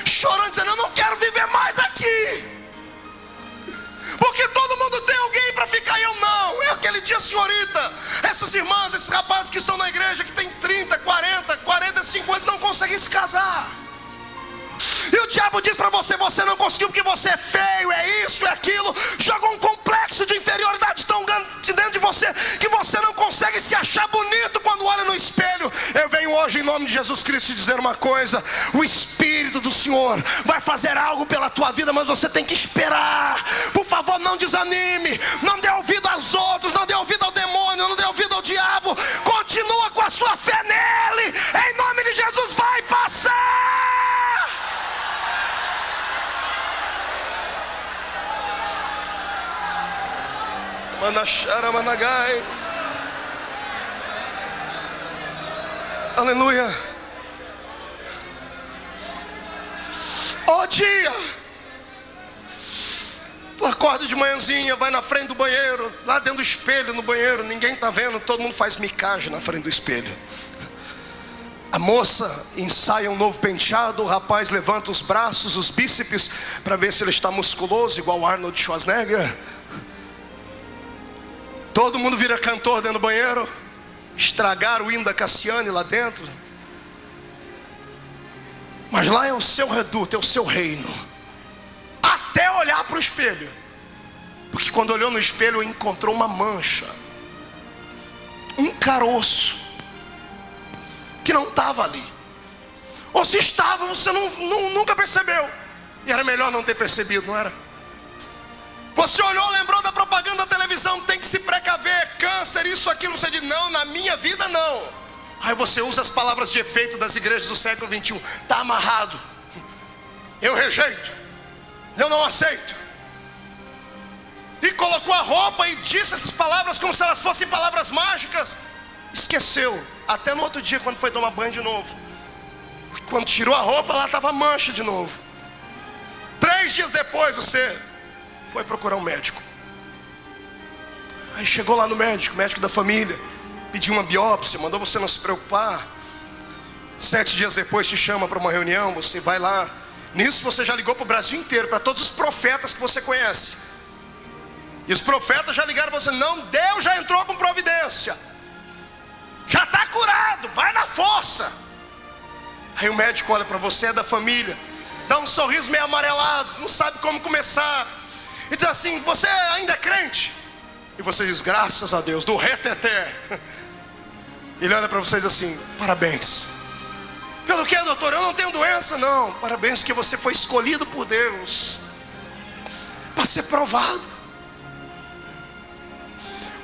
chorando, dizendo: eu não quero viver mais aqui. Porque todo mundo tem alguém para ficar e eu não. É aquele dia, senhorita, essas irmãs, esses rapazes que estão na igreja, que tem 30, 40, 45 anos, não conseguem se casar. E o diabo diz para você: você não conseguiu porque você é feio, é isso, é aquilo. Jogou um complexo de inferioridade tão grande dentro de você, que você não consegue se achar bonito quando olha no espelho. Eu venho hoje em nome de Jesus Cristo te dizer uma coisa: o Espírito do Senhor vai fazer algo pela tua vida, mas você tem que esperar. Por favor, não desanime, não dê ouvido aos outros, não dê ouvido ao demônio, não dê ouvido ao diabo. Continua com a sua fé nele, em nome de Jesus. Vai passar. Manachara Managai. Aleluia. Ó dia, tu acorda de manhãzinha, vai na frente do banheiro, lá dentro do espelho, no banheiro, ninguém está vendo, todo mundo faz micagem na frente do espelho. A moça ensaia um novo penteado, o rapaz levanta os braços, os bíceps, para ver se ele está musculoso, igual Arnold Schwarzenegger. Todo mundo vira cantor dentro do banheiro. Estragaram o hino da Cassiane lá dentro. Mas lá é o seu reduto, é o seu reino. Até olhar para o espelho. Porque quando olhou no espelho, encontrou uma mancha, um caroço, que não estava ali. Ou se estava, você nunca percebeu. E era melhor não ter percebido, não era? Você olhou, lembrou da propaganda da televisão: tem que se precaver, câncer, isso, aquilo. Você diz: não, na minha vida não. Aí você usa as palavras de efeito das igrejas do século 21. Está amarrado. Eu rejeito. Eu não aceito. E colocou a roupa e disse essas palavras como se elas fossem palavras mágicas. Esqueceu. Até no outro dia, quando foi tomar banho de novo. Quando tirou a roupa, lá estava mancha de novo. 3 dias depois, você foi procurar um médico. Aí chegou lá no médico da família, pediu uma biópsia, mandou você não se preocupar. 7 dias depois te chama para uma reunião, você vai lá. Nisso você já ligou para o Brasil inteiro, para todos os profetas que você conhece. E os profetas já ligaram para você: não, Deus já entrou com providência, já está curado, vai na força. Aí o médico olha para você, é da família, dá um sorriso meio amarelado, não sabe como começar, e diz assim: você ainda é crente? E você diz: graças a Deus, do reteté. Ele olha para você e diz assim: parabéns. Pelo que, doutor? Eu não tenho doença. Não, parabéns, porque você foi escolhido por Deus para ser provado.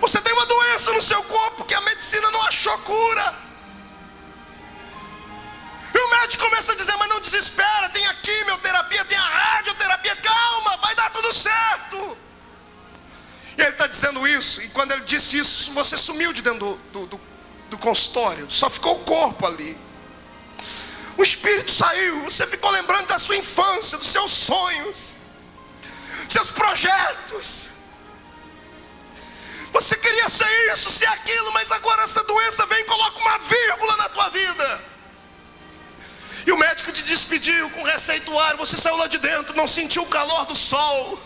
Você tem uma doença no seu corpo que a medicina não achou cura. E o médico começa a dizer: mas não desespera, tem a quimioterapia, tem a radioterapia, calma, vai dar tudo certo. E ele está dizendo isso, e quando ele disse isso, você sumiu de dentro do consultório, só ficou o corpo ali. O espírito saiu, você ficou lembrando da sua infância, dos seus sonhos, seus projetos. Você queria ser isso, ser aquilo, mas agora essa doença vem e coloca uma vírgula na tua vida. E o médico te despediu com receituário, você saiu lá de dentro, não sentiu o calor do sol,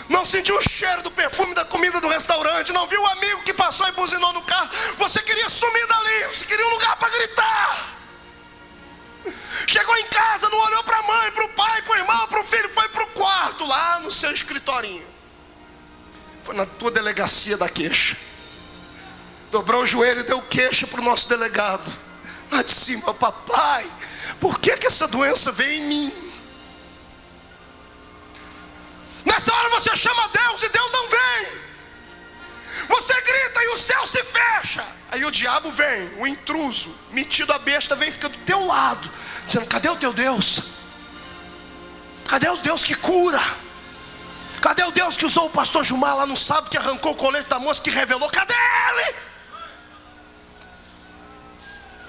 não sentiu o cheiro do perfume da comida do restaurante, não viu o amigo que passou e buzinou no carro. Você queria sumir dali, você queria um lugar para gritar. Chegou em casa, não olhou para a mãe, para o pai, para o irmão, para o filho, foi para o quarto, lá no seu escritorinho. Foi na tua delegacia da queixa. Dobrou o joelho e deu queixa para o nosso delegado. Lá de cima: papai, por que essa doença veio em mim? Nessa hora você chama Deus e Deus não vem. Você grita e o céu se fecha. Aí o diabo vem, o intruso, metido a besta, vem e fica do teu lado, dizendo: cadê o teu Deus? Cadê o Deus que cura? Cadê o Deus que usou o pastor Gilmar lá no sábado, que arrancou o colete da moça, que revelou? Cadê ele?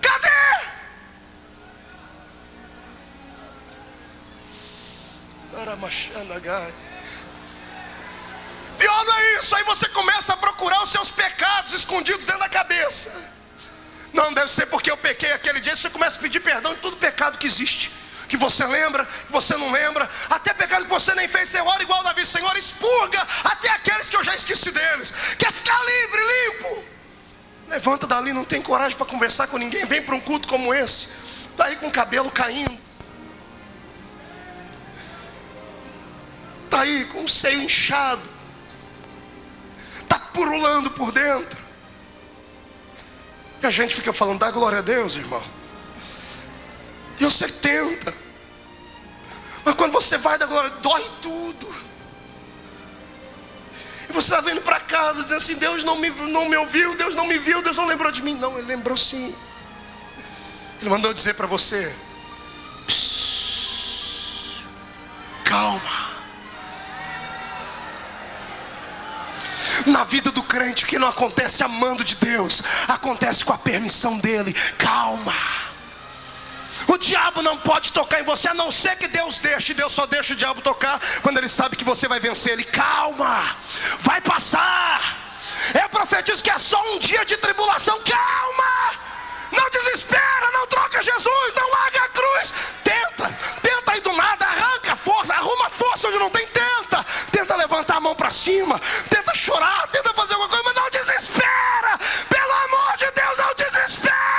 Cadê? Pior não é isso. Aí você começa a procurar os seus pecados escondidos dentro da cabeça. Não, deve ser porque eu pequei aquele dia. Você começa a pedir perdão de todo pecado que existe, que você lembra, que você não lembra, até pecado que você nem fez. Você ora igual Davi: Senhor, expurga até aqueles que eu já esqueci deles. Quer ficar livre, limpo? Levanta dali, não tem coragem para conversar com ninguém. Vem para um culto como esse, está aí com o cabelo caindo, está aí com o seio inchado, está purulando por dentro. E a gente fica falando: dá glória a Deus, irmão. E você tenta, mas quando você vai dar glória, dói tudo. E você está vindo para casa dizendo assim: Deus não me ouviu, Deus não me viu, Deus não lembrou de mim. Não, Ele lembrou sim. Ele mandou dizer para você: calma. Na vida do crente, o que não acontece amando de Deus, acontece com a permissão dele. Calma. O diabo não pode tocar em você, a não ser que Deus deixe. Deus só deixa o diabo tocar quando ele sabe que você vai vencer ele. Calma, vai passar. Eu profetizo que é só um dia de tribulação. Calma, não desespera, não troca Jesus, não larga a cruz. Tenta aí do nada, arranca força, arruma força onde não tem. Tenta levantar a mão para cima, tenta chorar, tenta fazer alguma coisa, mas não desespera. Pelo amor de Deus, não desespera.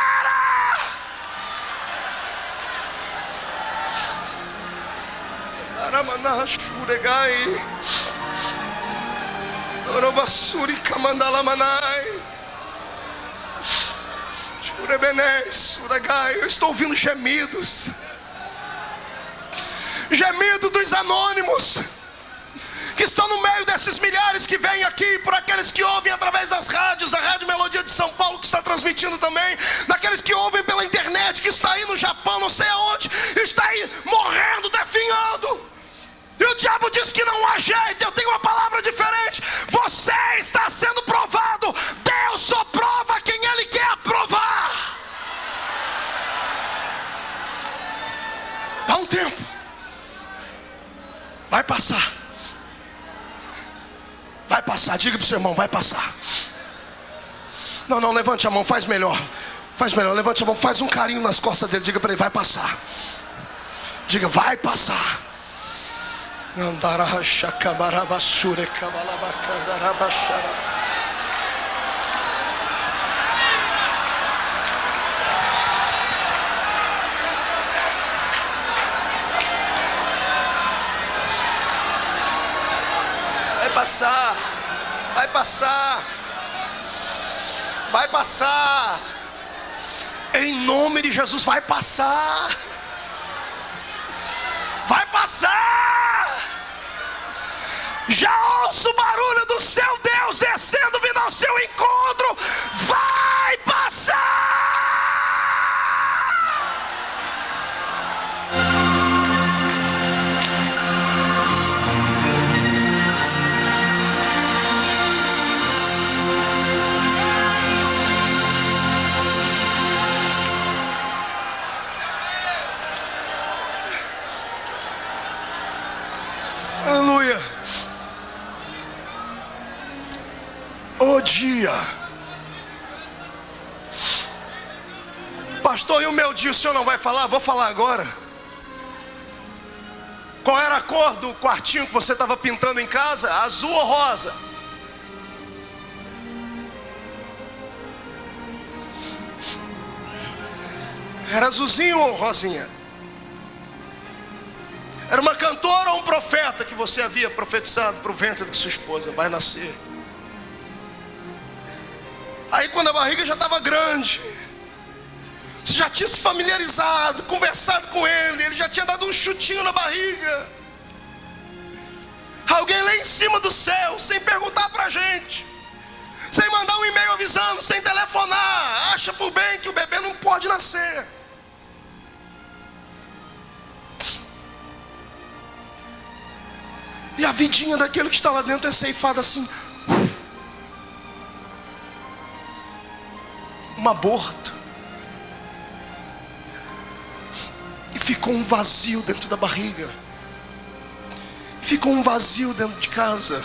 Eu estou ouvindo gemidos, gemido dos anônimos que estão no meio desses milhares que vêm aqui, por aqueles que ouvem através das rádios, da Rádio Melodia de São Paulo, que está transmitindo também, daqueles que ouvem pela internet, que está aí no Japão, não sei aonde, está aí morrendo, definhando. E o diabo diz que não há jeito. Eu tenho uma palavra diferente: você está sendo provado. Deus só prova quem Ele quer aprovar. Dá um tempo, vai passar. Vai passar, diga para o seu irmão: vai passar. Não, levante a mão, faz melhor. Levante a mão, faz um carinho nas costas dele, diga para ele: vai passar. Diga: vai passar. Andarasha kabarabashure kabalabakandarabashara. Vai passar, vai passar, vai passar. Em nome de Jesus, vai passar. Vai passar. Já ouço o barulho do seu Deus descendo, vindo ao seu encontro. Vai passar. Aleluia. O dia. Pastor, e o meu dia o senhor não vai falar? Vou falar agora. Qual era a cor do quartinho que você estava pintando em casa? Azul ou rosa? Era azulzinho ou rosinha? Era uma cantora ou um profeta que você havia profetizado para o ventre da sua esposa? Vai nascer. Aí quando a barriga já estava grande, você já tinha se familiarizado, conversado com ele já tinha dado um chutinho na barriga. Alguém lá em cima do céu, sem perguntar para a gente, sem mandar um e-mail avisando, sem telefonar, acha por bem que o bebê não pode nascer. E a vidinha daquele que está lá dentro é ceifada assim. Um aborto. E ficou um vazio dentro da barriga. Ficou um vazio dentro de casa.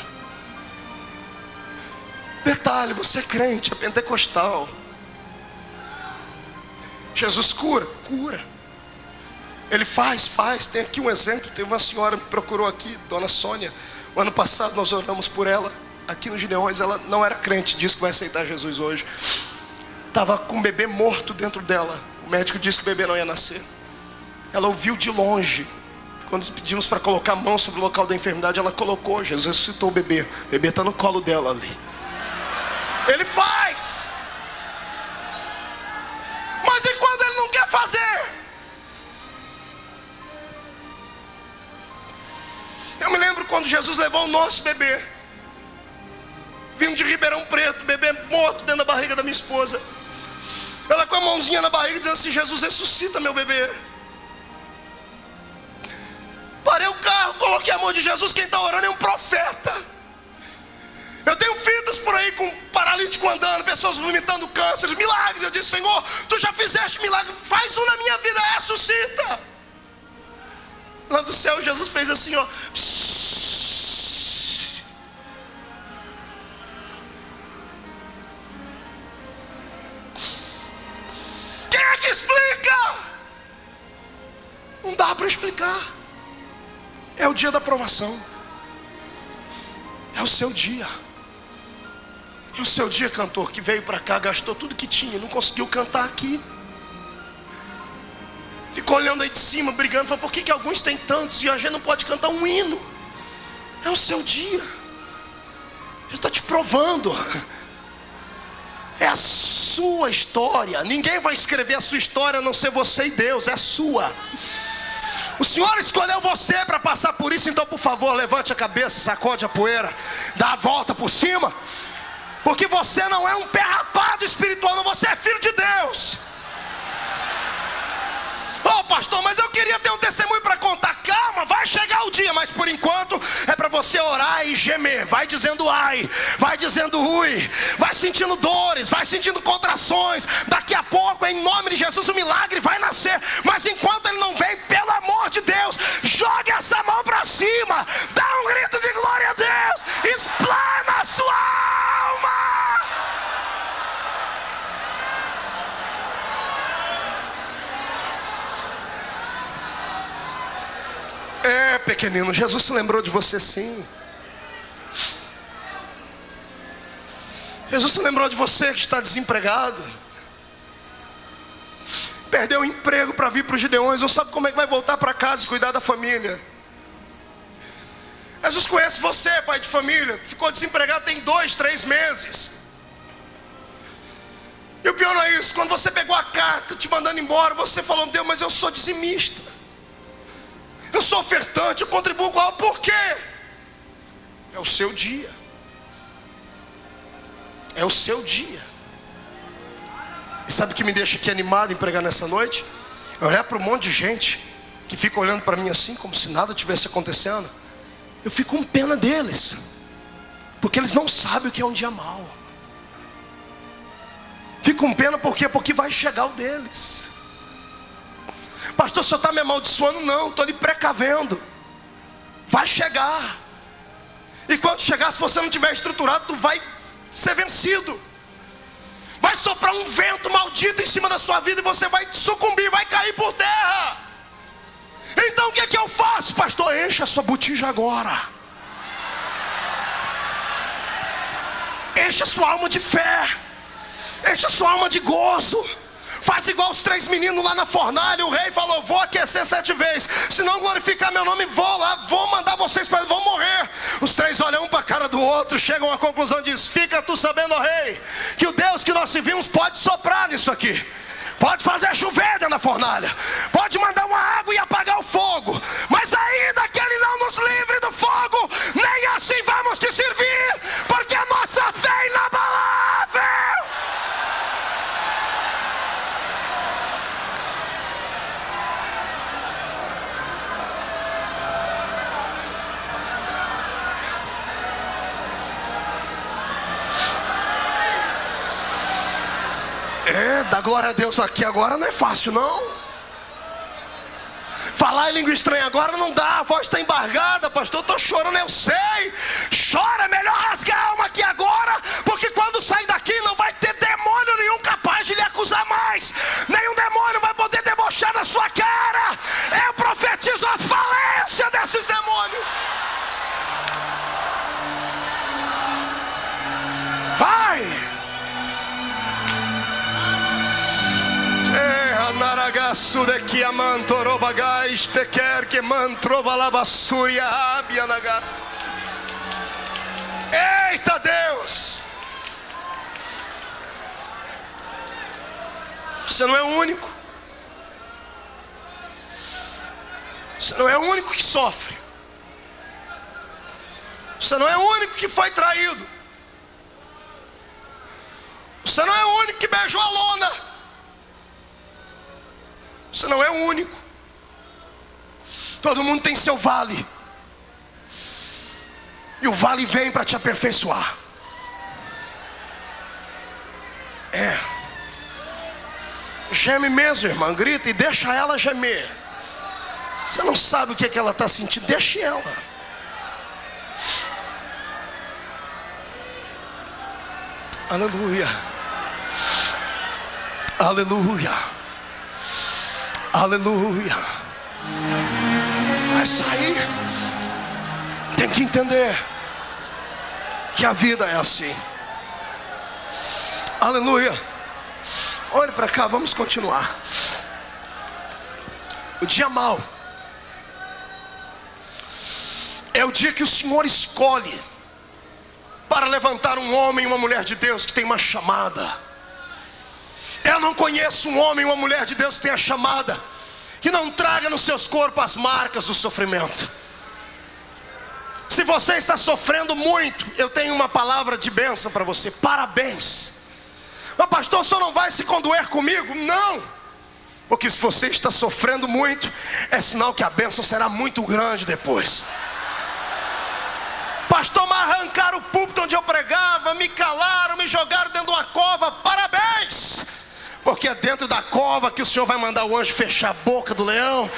Detalhe, você é crente, é pentecostal. Jesus cura, cura. Ele faz. Tem aqui um exemplo. Tem uma senhora que me procurou aqui, Dona Sônia. O ano passado nós oramos por ela. Aqui no Gideões, ela não era crente. Disse que vai aceitar Jesus hoje. Estava com um bebê morto dentro dela. O médico disse que o bebê não ia nascer. Ela ouviu de longe. Quando pedimos para colocar a mão sobre o local da enfermidade, ela colocou. Jesus ressuscitou o bebê. O bebê está no colo dela ali. Ele faz. Mas e quando ele não quer fazer? Eu me lembro quando Jesus levou o nosso bebê, vindo de Ribeirão Preto, bebê morto dentro da barriga da minha esposa. Ela com a mãozinha na barriga dizendo assim: Jesus, ressuscita meu bebê. Parei o carro, coloquei a mão de Jesus. Quem está orando é um profeta. Eu tenho vidas por aí com paralítico andando, pessoas vomitando câncer, milagres. Eu disse: Senhor, tu já fizeste milagre, faz um na minha vida, ressuscita. Lá do céu Jesus fez assim, ó. Quem é que explica? Não dá para explicar. É o dia da aprovação. É o seu dia. É o seu dia, cantor, que veio para cá, gastou tudo que tinha, não conseguiu cantar aqui. Ficou olhando aí de cima, brigando. Falou: por que alguns têm tantos e a gente não pode cantar um hino? É o seu dia. Ele está te provando. É a sua história. Ninguém vai escrever a sua história a não ser você e Deus. É a sua. O Senhor escolheu você para passar por isso. Então, por favor, levante a cabeça, sacode a poeira, dá a volta por cima. Porque você não é um pé rapado espiritual, não. Você é filho de Deus. Oh, pastor, mas eu queria ter um testemunho para contar. Calma, vai chegar o dia. Mas por enquanto é para você orar e gemer. Vai dizendo ai, vai dizendo ui, vai sentindo dores, vai sentindo contrações. Daqui a pouco, em nome de Jesus, o milagre vai nascer. Mas enquanto ele não vem, pelo amor de Deus, jogue essa mão para cima, dá um grito de glória a Deus, explana a sua alma. É, pequenino, Jesus se lembrou de você sim. Jesus se lembrou de você que está desempregado, perdeu o emprego para vir para os Gideões, não sabe como é que vai voltar para casa e cuidar da família. Jesus conhece você, pai de família, ficou desempregado tem 2, 3 meses. E o pior não é isso, quando você pegou a carta te mandando embora, você falou: Deus, mas eu sou dizimista, eu sou ofertante, eu contribuo com algo. Por quê? É o seu dia. É o seu dia. E sabe o que me deixa aqui animado em pregar nessa noite? Eu olhar para um monte de gente que fica olhando para mim assim, como se nada tivesse acontecendo. Eu fico com pena deles, porque eles não sabem o que é um dia mau. Fico com pena porque vai chegar o deles. Pastor, o senhor está me amaldiçoando? Não, estou lhe precavendo. Vai chegar. E quando chegar, se você não tiver estruturado, tu vai ser vencido. Vai soprar um vento maldito em cima da sua vida e você vai sucumbir, vai cair por terra. Então o que é que eu faço, pastor? Encha a sua botija agora. Encha a sua alma de fé. Encha a sua alma de gozo. Faz igual os 3 meninos lá na fornalha. O rei falou: vou aquecer 7 vezes, se não glorificar meu nome, vou lá, vou mandar vocês para, vão morrer. Os 3 olham um para a cara do outro, chegam à conclusão e dizem: fica tu sabendo, ó rei, que o Deus que nós servimos pode soprar nisso aqui, pode fazer chover dentro da fornalha, pode mandar uma água e apagar o fogo, mas ainda que Ele não nos livre do fogo, nem assim vamos te servir, porque a nossa fé é inabalável. Dar glória a Deus aqui agora não é fácil não. Falar em língua estranha agora não dá, a voz está embargada. Pastor, eu estou chorando, eu sei. Chora, é melhor rasgar a alma aqui agora, porque quando sair daqui não vai ter demônio nenhum capaz de lhe acusar mais. Nenhum demônio vai poder debochar da sua cara. Eu profetizo a falência desses demônios. Vai! Eita Deus! Você não é o único. Você não é o único que sofre. Você não é o único que foi traído. Você não é o único que beijou a lona. Você não é o único. Todo mundo tem seu vale. E o vale vem para te aperfeiçoar. Geme mesmo, irmã. Grita e deixa ela gemer. Você não sabe o que ela está sentindo. Deixe ela. Aleluia. Aleluia. Aleluia. Vai sair. Tem que entender que a vida é assim. Aleluia. Olhe para cá, vamos continuar. O dia mau é o dia que o Senhor escolhe para levantar um homem e uma mulher de Deus que tem uma chamada. Eu não conheço um homem e uma mulher de Deus que tenha chamada, que não traga nos seus corpos as marcas do sofrimento. Se você está sofrendo muito, eu tenho uma palavra de bênção para você. Parabéns. Mas pastor, o senhor não vai se condoer comigo? Não. Porque se você está sofrendo muito, é sinal que a bênção será muito grande depois. Pastor, me arrancaram o púlpito onde eu pregava, me calaram, me jogaram dentro de uma cova. Parabéns. Porque é dentro da cova que o Senhor vai mandar o anjo fechar a boca do leão.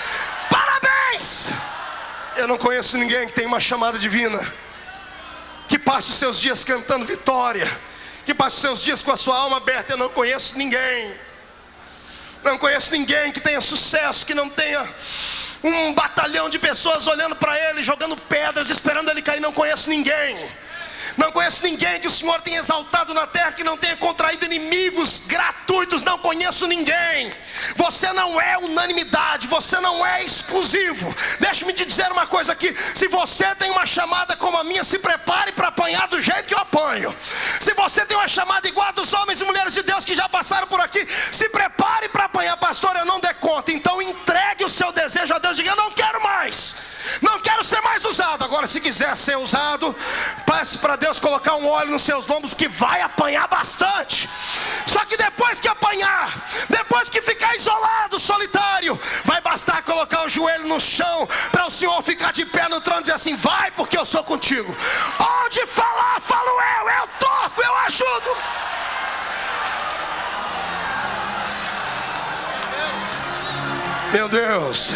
Parabéns. Eu não conheço ninguém que tenha uma chamada divina, que passe os seus dias cantando vitória, que passe os seus dias com a sua alma aberta. Eu não conheço ninguém. Não conheço ninguém que tenha sucesso, que não tenha um batalhão de pessoas olhando para ele, jogando pedras, esperando ele cair. Não conheço ninguém. Não conheço ninguém que o Senhor tenha exaltado na terra, que não tenha contraído inimigos gratuitos. Não conheço ninguém. Você não é unanimidade, você não é exclusivo. Deixa-me te dizer uma coisa aqui: se você tem uma chamada como a minha, se prepare para apanhar do jeito que eu apanho. Se você tem uma chamada igual a dos homens e mulheres de Deus que já passaram por aqui, se prepare para apanhar. Pastor, eu não dei conta. Então entregue o seu desejo a Deus. Diga: eu não quero mais, não quero ser mais usado. Agora, se quiser ser usado, passe para Deus colocar um óleo nos seus lombos, que vai apanhar bastante. Só que depois que apanhar, depois que ficar isolado, solitário, vai bastar colocar o joelho no chão para o Senhor ficar de pé no trono e dizer assim: vai, porque eu sou contigo. Onde falar, falo eu toco, eu ajudo. Meu Deus.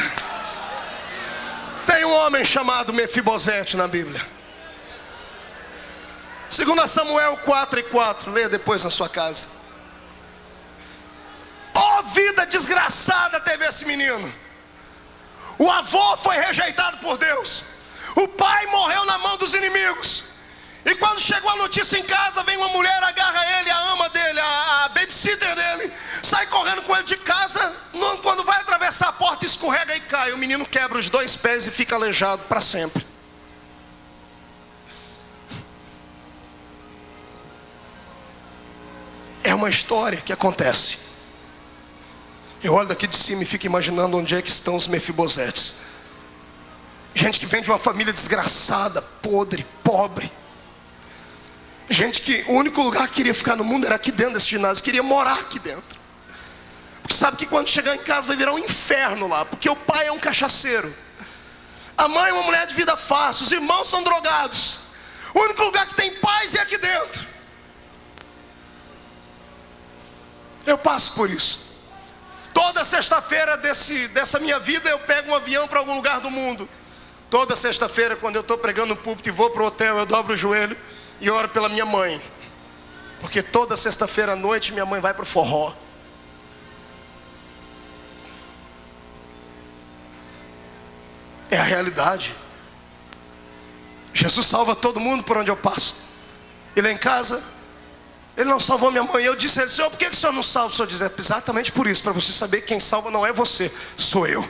Tem um homem chamado Mefibosete na Bíblia. 2 Samuel 4:4. Leia depois na sua casa. Oh, vida desgraçada teve esse menino. O avô foi rejeitado por Deus. O pai morreu na mão dos inimigos. E quando chegou a notícia em casa, vem uma mulher, agarra ele, a ama dele, a babysitter dele, sai correndo com ele de casa. Quando vai atravessar a porta, escorrega e cai. O menino quebra os 2 pés e fica aleijado para sempre. É uma história que acontece. Eu olho daqui de cima e fico imaginando onde é que estão os Mefibosetes. Gente que vem de uma família desgraçada, podre, pobre. Gente que o único lugar que queria ficar no mundo era aqui dentro desse ginásio, queria morar aqui dentro. Porque sabe que quando chegar em casa vai virar um inferno lá, porque o pai é um cachaceiro, a mãe é uma mulher de vida fácil, os irmãos são drogados. O único lugar que tem paz é aqui dentro. Eu passo por isso. Toda sexta-feira dessa minha vida eu pego um avião para algum lugar do mundo. Toda sexta-feira, quando eu estou pregando no púlpito e vou para o hotel, eu dobro o joelho e oro pela minha mãe. Porque toda sexta-feira à noite minha mãe vai para o forró. É a realidade. Jesus salva todo mundo por onde eu passo. E lá em casa, Ele não salvou minha mãe. Eu disse a Ele: Senhor, por que o Senhor não salva? O Senhor diz: é exatamente por isso, para você saber que quem salva não é você, sou eu.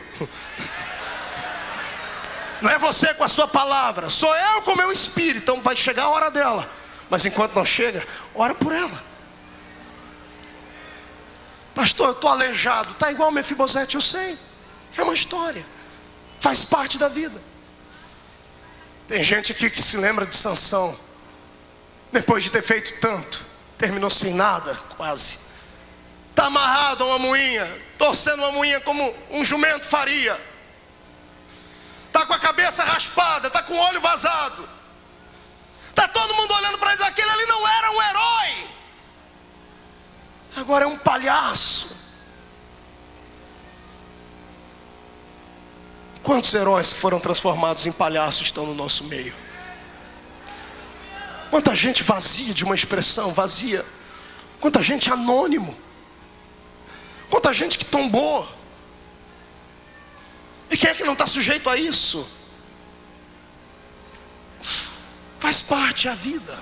Não é você com a sua palavra, sou eu com o meu espírito. Então vai chegar a hora dela, mas enquanto não chega, ora por ela. Pastor, eu estou aleijado. Está igual o Mefibosete, eu sei. É uma história, faz parte da vida. Tem gente aqui que se lembra de Sansão. Depois de ter feito tanto, terminou sem nada, quase. Está amarrado a uma moinha, torcendo uma moinha como um jumento faria. Está com a cabeça raspada, está com o olho vazado. Está todo mundo olhando para ele: aquele ali não era um herói, agora é um palhaço. Quantos heróis que foram transformados em palhaços estão no nosso meio? Quanta gente vazia de uma expressão, vazia. Quanta gente anônimo. Quanta gente que tombou. E quem é que não está sujeito a isso? Faz parte, é a vida.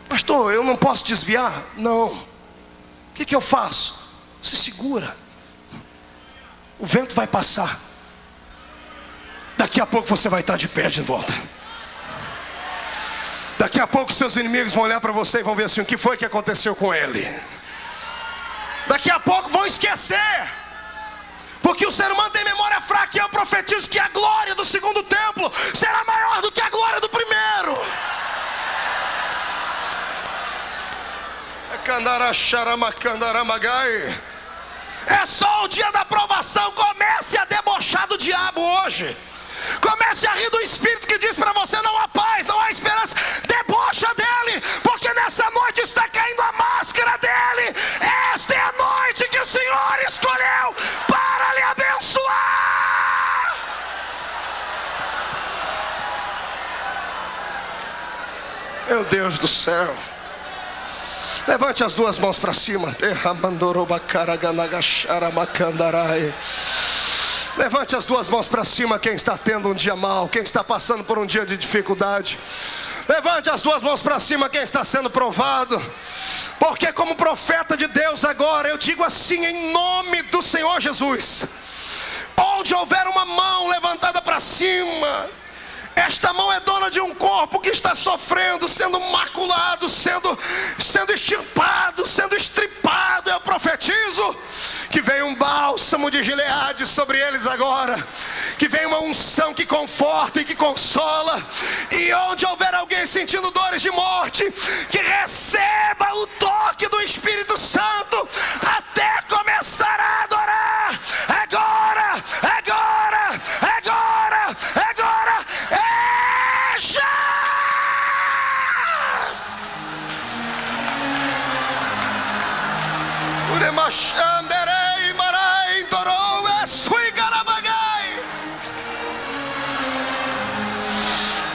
Pastor, eu não posso desviar? Não. O que eu faço? Se segura. O vento vai passar. Daqui a pouco você vai estar de pé de volta. Daqui a pouco seus inimigos vão olhar para você e vão ver assim: o que foi que aconteceu com ele? Daqui a pouco vão esquecer. Porque o ser humano tem memória fraca. E eu profetizo que a glória do segundo templo será maior do que a glória do primeiro. É só o dia da provação. Comece a debochar do diabo hoje. Comece a rir do espírito que diz para você: não há paz, não há esperança. Debocha dele, porque nessa noite está caindo a máscara dele. Esta é a noite que o Senhor escolheu para lhe abençoar. Meu Deus do céu. Levante as duas mãos para cima. Levante as duas mãos para cima quem está tendo um dia mau, quem está passando por um dia de dificuldade. Levante as duas mãos para cima quem está sendo provado. Porque como profeta de Deus agora, eu digo assim em nome do Senhor Jesus: onde houver uma mão levantada para cima, esta mão é dona de um corpo que está sofrendo, sendo maculado, sendo extirpado, sendo estripado. Eu profetizo que vem um bálsamo de Gileade sobre eles agora, que vem uma unção que conforta e que consola. E onde houver alguém sentindo dores de morte, que receba o toque do Espírito Santo até começar a adorar. Agora, agora, agora, agora.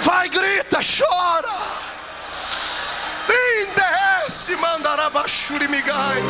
Vai, grita, chora. Indesse, mandará bachuri migai.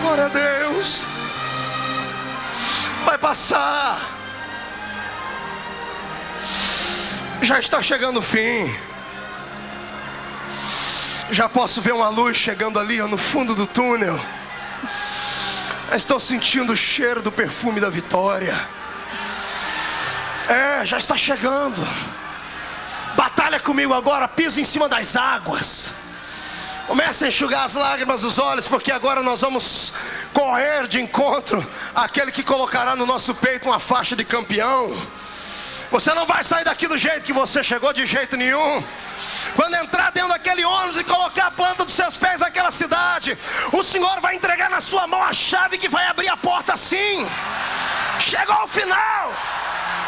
Glória a Deus. Vai passar. Já está chegando o fim. Já posso ver uma luz chegando ali, ó, no fundo do túnel. Estou sentindo o cheiro do perfume da vitória. Já está chegando. Batalha comigo agora, pisa em cima das águas. Comece a enxugar as lágrimas dos olhos, porque agora nós vamos correr de encontro àquele que colocará no nosso peito uma faixa de campeão. Você não vai sair daqui do jeito que você chegou, de jeito nenhum. Quando entrar dentro daquele ônibus e colocar a planta dos seus pés naquela cidade, o Senhor vai entregar na sua mão a chave que vai abrir a porta assim. Chegou ao final.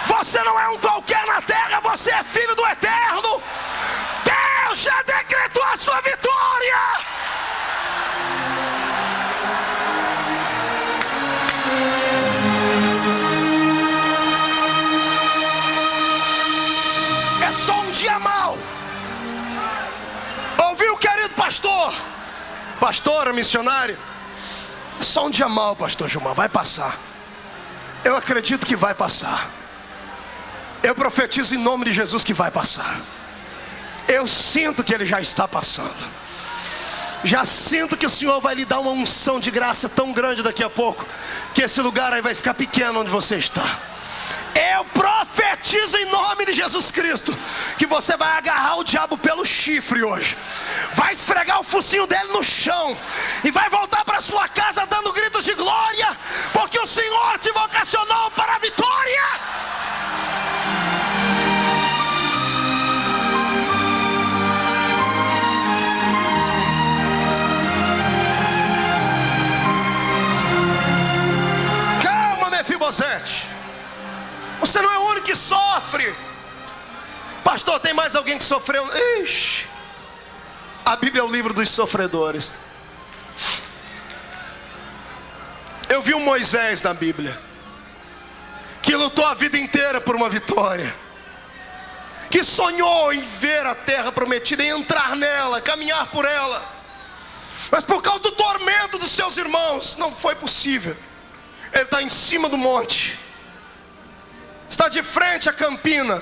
Você não é um qualquer na terra, você é filho do Eterno. Deus já decretou a sua vitória. É só um dia mau. Ouviu, querido pastor? Pastora, missionária? É só um dia mau, pastor Gilmar, vai passar. Eu acredito que vai passar. Eu profetizo em nome de Jesus que vai passar. Eu sinto que ele já está passando. Já sinto que o Senhor vai lhe dar uma unção de graça tão grande daqui a pouco, que esse lugar aí vai ficar pequeno onde você está. Eu profetizo em nome de Jesus Cristo que você vai agarrar o diabo pelo chifre hoje. Vai esfregar o focinho dele no chão e vai voltar para sua casa dando gritos de glória, porque o Senhor te vocacionou para a vitória. Você não é o único que sofre. Pastor, tem mais alguém que sofreu? Ixi. A Bíblia é o livro dos sofredores. Eu vi um Moisés na Bíblia que lutou a vida inteira por uma vitória, que sonhou em ver a terra prometida, em entrar nela, caminhar por ela, mas por causa do tormento dos seus irmãos não foi possível. Ele está em cima do monte, está de frente à campina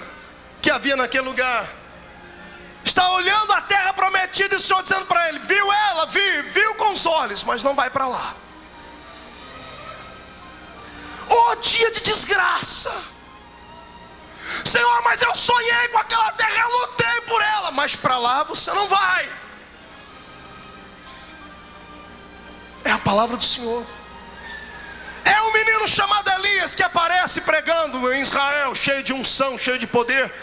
que havia naquele lugar, está olhando a terra prometida, e o Senhor dizendo para ele: viu ela? Viu com os olhos, mas não vai para lá. Oh, dia de desgraça. Senhor, mas eu sonhei com aquela terra, eu lutei por ela, mas para lá você não vai. É a palavra do Senhor. É um menino chamado Elias que aparece pregando em Israel, cheio de unção, cheio de poder,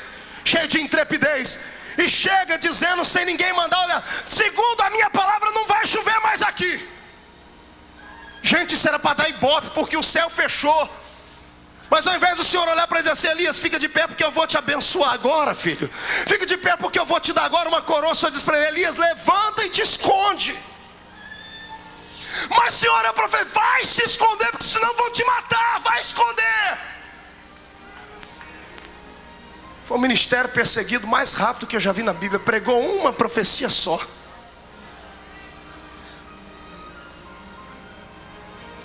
cheio de intrepidez, e chega dizendo sem ninguém mandar: olha, segundo a minha palavra não vai chover mais aqui. Gente, isso era para dar ibope, porque o céu fechou. Mas ao invés do Senhor olhar para ele e dizer assim: Elias, fica de pé porque eu vou te abençoar agora, filho. Fica de pé porque eu vou te dar agora uma coroa. O Senhor diz para ele: Elias, levanta e te esconde. Mas Senhor, é profeta, vai se esconder, porque senão vão te matar, vai esconder. Foi o ministério perseguido mais rápido que eu já vi na Bíblia. Pregou uma profecia só.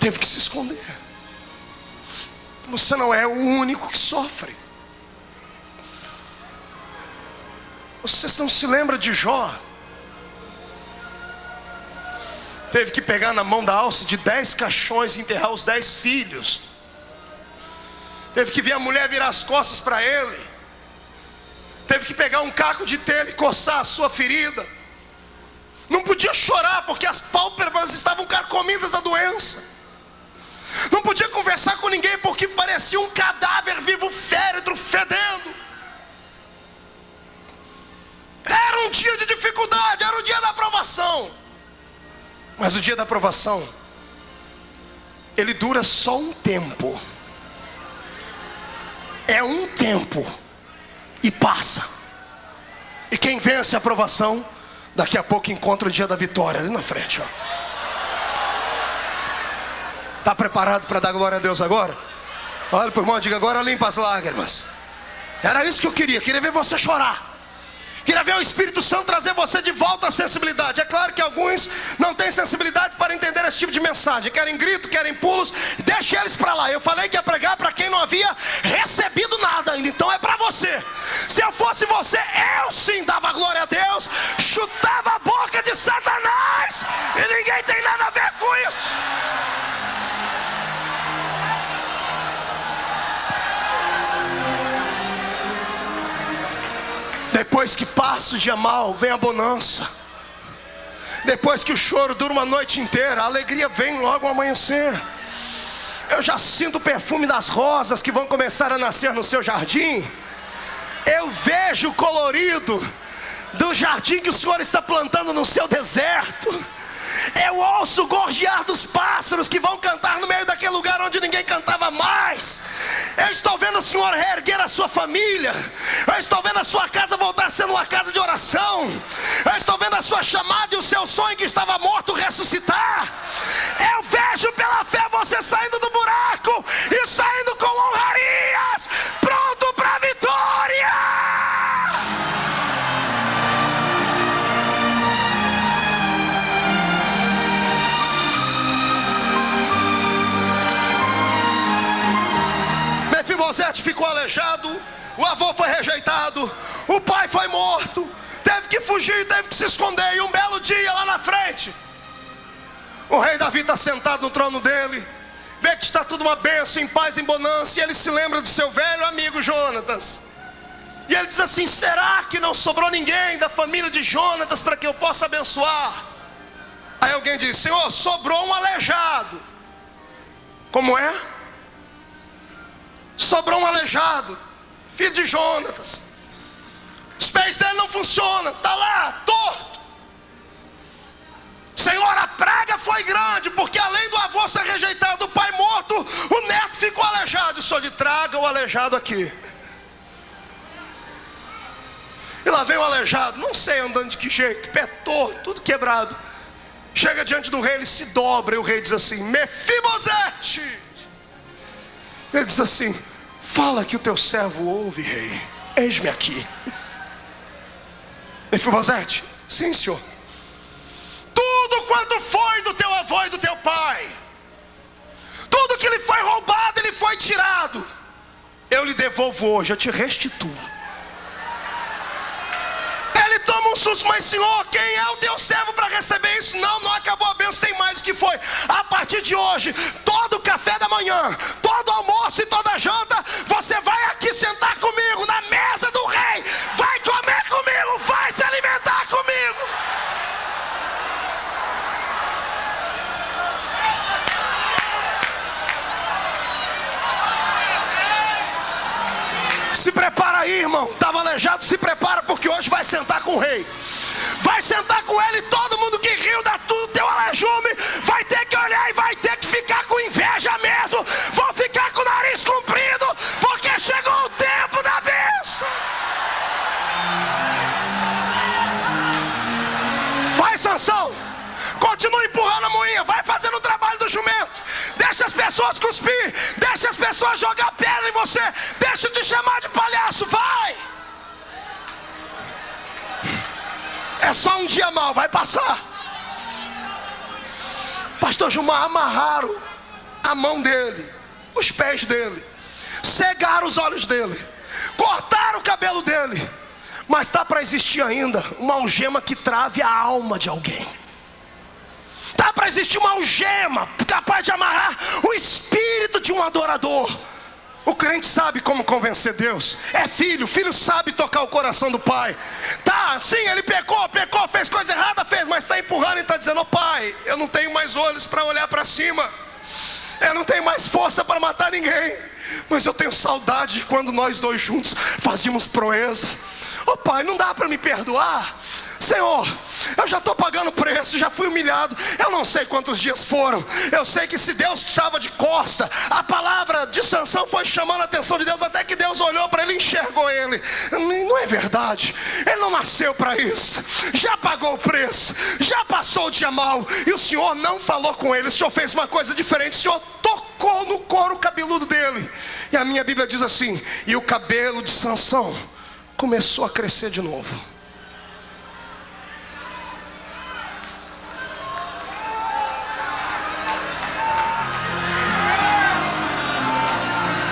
Teve que se esconder. Você não é o único que sofre. Vocês não se lembram de Jó? Teve que pegar na mão da alça de 10 caixões e enterrar os 10 filhos. Teve que ver a mulher virar as costas para ele. Teve que pegar um caco de telha e coçar a sua ferida. Não podia chorar porque as pálpebras estavam carcomidas da doença. Não podia conversar com ninguém porque parecia um cadáver vivo, féretro, fedendo. Era um dia de dificuldade, era o dia da aprovação. Mas o dia da aprovação, ele dura só um tempo. É um tempo e passa. E quem vence a aprovação, daqui a pouco encontra o dia da vitória ali na frente, ó. Está preparado para dar glória a Deus agora? Olha para o irmão, diga: agora limpa as lágrimas. Era isso que eu queria ver você chorar. Queria ver o Espírito Santo trazer você de volta à sensibilidade. É claro que alguns não têm sensibilidade para entender esse tipo de mensagem. Querem grito, querem pulos. Deixa eles para lá. Eu falei que ia pregar para quem não havia recebido nada ainda. Então é para você. Se eu fosse você, eu sim dava glória a Deus, chutava a boca de Satanás, e ninguém tem nada a ver com isso. Depois que passa o dia mal, vem a bonança. Depois que o choro dura uma noite inteira, a alegria vem logo ao amanhecer. Eu já sinto o perfume das rosas que vão começar a nascer no seu jardim. Eu vejo o colorido do jardim que o Senhor está plantando no seu deserto. Eu ouço o gorjear dos pássaros que vão cantar no meio daquele lugar onde ninguém cantava mais. Eu estou vendo o Senhor reerguer a sua família. Eu estou vendo a sua casa voltar a ser uma casa de oração. Eu estou vendo a sua chamada e o seu sonho que estava morto ressuscitar. Eu vejo pela fé você saindo do buraco e saindo com honrarias, pronto para a vitória. Mefibosete ficou aleijado, o avô foi rejeitado, o pai foi morto, teve que fugir, teve que se esconder. E um belo dia lá na frente, o rei Davi está sentado no trono dele, vê que está tudo uma bênção, em paz, em bonança, e ele se lembra do seu velho amigo Jonatas. E ele diz assim: será que não sobrou ninguém da família de Jonatas para que eu possa abençoar? Aí alguém diz: Senhor, sobrou um aleijado. Como é? Sobrou um aleijado, filho de Jonatas. Os pés dele não funcionam, está lá, torto. Senhor, a praga foi grande, porque além do avô ser rejeitado, o pai morto, o neto ficou aleijado. E só de traga o aleijado aqui. E lá vem o aleijado, não sei andando de que jeito, pé torto, tudo quebrado. Chega diante do rei, ele se dobra, e o rei diz assim: Mefibosete. Ele diz assim: fala que o teu servo ouve, rei. Eis-me aqui. Mefibosete: sim, senhor. Tudo quanto foi do teu avô e do teu pai, tudo que lhe foi roubado, ele foi tirado, eu lhe devolvo hoje, eu te restituo. Ele toma um susto: mas Senhor, quem é o teu servo para receber isso? Não acabou a bênção, tem mais. O que foi? A partir de hoje, todo café da manhã, todo almoço e toda janta, você vai aqui sentar comigo na mesa do rei, vai comer comigo, vai se alimentar comigo. prepara aí, irmão. Estava aleijado, se prepara, porque hoje vai sentar com o rei. Vai sentar com ele, todo mundo que riu da tudo teu alejume vai ter que olhar e vai ter que ficar com inveja mesmo. Vão ficar com o nariz comprido, porque chegou o tempo da bênção. Vai, Sansão, continua empurrando a moinha, vai fazendo o trabalho do jumento. Deixa as pessoas cuspir, deixa as pessoas jogar pedra em você, deixa te chamar de palhaço, vai. É só um dia mal, vai passar. Pastor Gilmar, amarraram a mão dele, os pés dele, cegaram os olhos dele, cortaram o cabelo dele, mas está para existir ainda uma algema que trave a alma de alguém. Está para existir uma algema capaz de amarrar o espírito de um adorador. O crente sabe como convencer Deus. É filho, filho sabe tocar o coração do pai. Tá, sim, ele pecou, fez coisa errada, mas está empurrando e está dizendo: oh, pai, eu não tenho mais olhos para olhar para cima, eu não tenho mais força para matar ninguém, mas eu tenho saudade de quando nós dois juntos fazíamos proezas. Oh, pai, não dá para me perdoar? Senhor, eu já estou pagando preço, já fui humilhado. Eu não sei quantos dias foram. Eu sei que se Deus estava de costa, a palavra de Sansão foi chamando a atenção de Deus, até que Deus olhou para ele e enxergou ele. Não é verdade, ele não nasceu para isso. Já pagou o preço, já passou o dia mal, e o Senhor não falou com ele. O Senhor fez uma coisa diferente, o Senhor tocou no couro cabeludo dele. E a minha Bíblia diz assim: e o cabelo de Sansão começou a crescer de novo.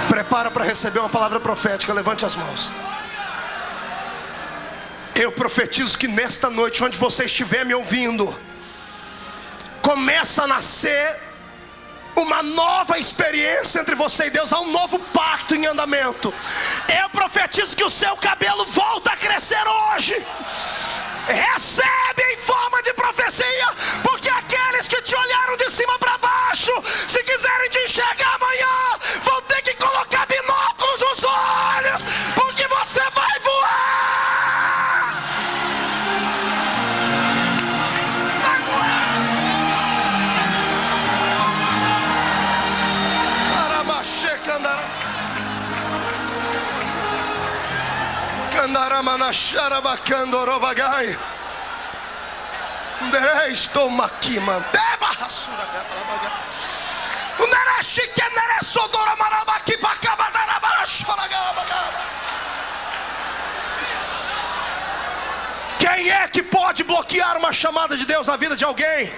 Prepara para receber uma palavra profética, levante as mãos. Eu profetizo que nesta noite, onde você estiver me ouvindo, começa a nascer uma nova experiência entre você e Deus. Há um novo pacto em andamento. Eu profetizo que o seu cabelo volta a crescer hoje. Recebe em forma de profecia, porque aqueles que te olharam de cima para baixo, se quiserem te enxergar amanhã, vão ter que colocar binóculos nos olhos, porque você vai voar. Vai voar. Quem é que pode bloquear uma chamada de Deus na vida de alguém?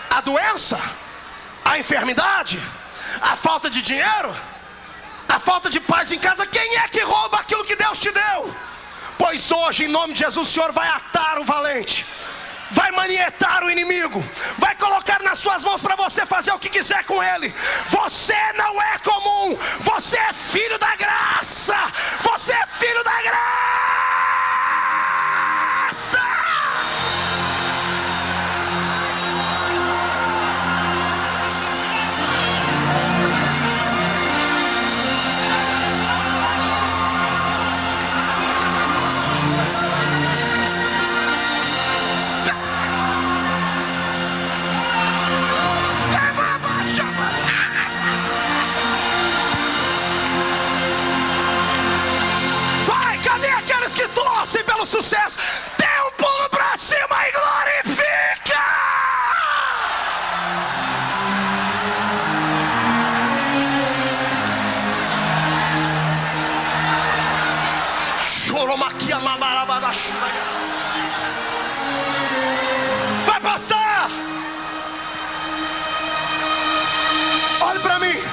A doença? A enfermidade? A falta de dinheiro? A falta de paz em casa? Quem é que rouba aquilo que Deus te deu? Pois hoje, em nome de Jesus, o Senhor vai atar o valente, vai manietar o inimigo, vai colocar nas suas mãos para você fazer o que quiser com ele. Você não é comum, você é filho da graça, você é filho da graça. Pelo sucesso, dê um pulo pra cima e glorifica. Vai passar. Olhe pra mim.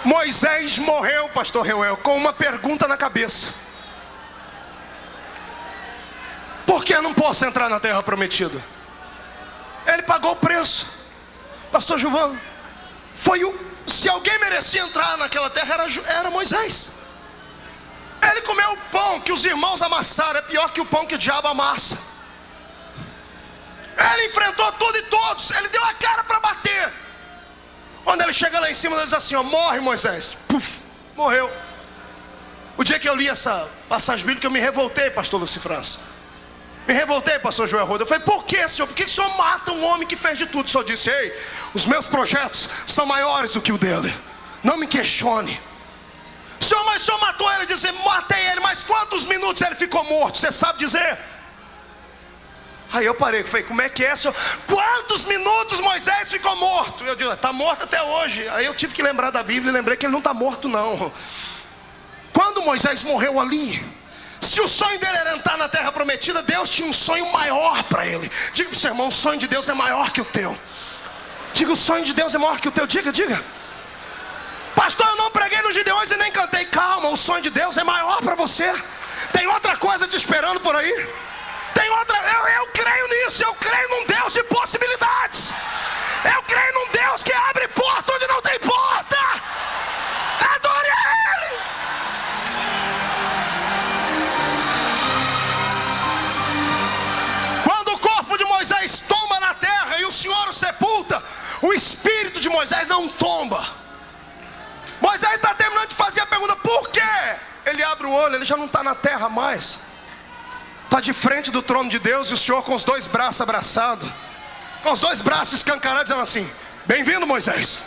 Moisés morreu, pastor Reuel, com uma pergunta na cabeça: por que eu não posso entrar na terra prometida? Ele pagou o preço. Pastor Gilvan, se alguém merecia entrar naquela terra, era Moisés. Ele comeu o pão que os irmãos amassaram, é pior que o pão que o diabo amassa. Ele enfrentou tudo e todos, ele deu a cara para bater. Quando ele chega lá em cima, ele diz assim: ó, morre, Moisés. Puf, morreu. O dia que eu li essa passagem bíblica, eu me revoltei, pastor Luci França. Me revoltei, pastor Joel Roda. Eu falei, por que, senhor? Por que o senhor mata um homem que fez de tudo? O senhor disse, ei, os meus projetos são maiores do que o dele. Não me questione. Senhor, mas o senhor matou ele? Dizer, matei ele, mas quantos minutos ele ficou morto? Você sabe dizer? Aí eu parei, falei, como é que é, senhor? Quantos minutos Moisés ficou morto? Eu digo, está morto até hoje. Aí eu tive que lembrar da Bíblia e lembrei que ele não está morto não. Quando Moisés morreu ali, se o sonho dele era entrar na terra prometida, Deus tinha um sonho maior para ele. Diga para o seu irmão, o sonho de Deus é maior que o teu. Diga, o sonho de Deus é maior que o teu. Diga, diga. Pastor, eu não preguei nos Gideões e nem cantei. Calma, o sonho de Deus é maior para você. Tem outra coisa te esperando por aí. Tem outra, eu creio nisso. Eu creio num Deus de possibilidades. Eu creio num Deus que abre porta onde não tem porta. Adore Ele. Quando o corpo de Moisés tomba na terra e o Senhor o sepulta, o espírito de Moisés não tomba. Moisés está terminando de fazer a pergunta, por quê? Ele abre o olho, ele já não está na terra mais. Está de frente do trono de Deus e o Senhor com os dois braços abraçados, com os dois braços escancarados, dizendo assim, bem-vindo Moisés.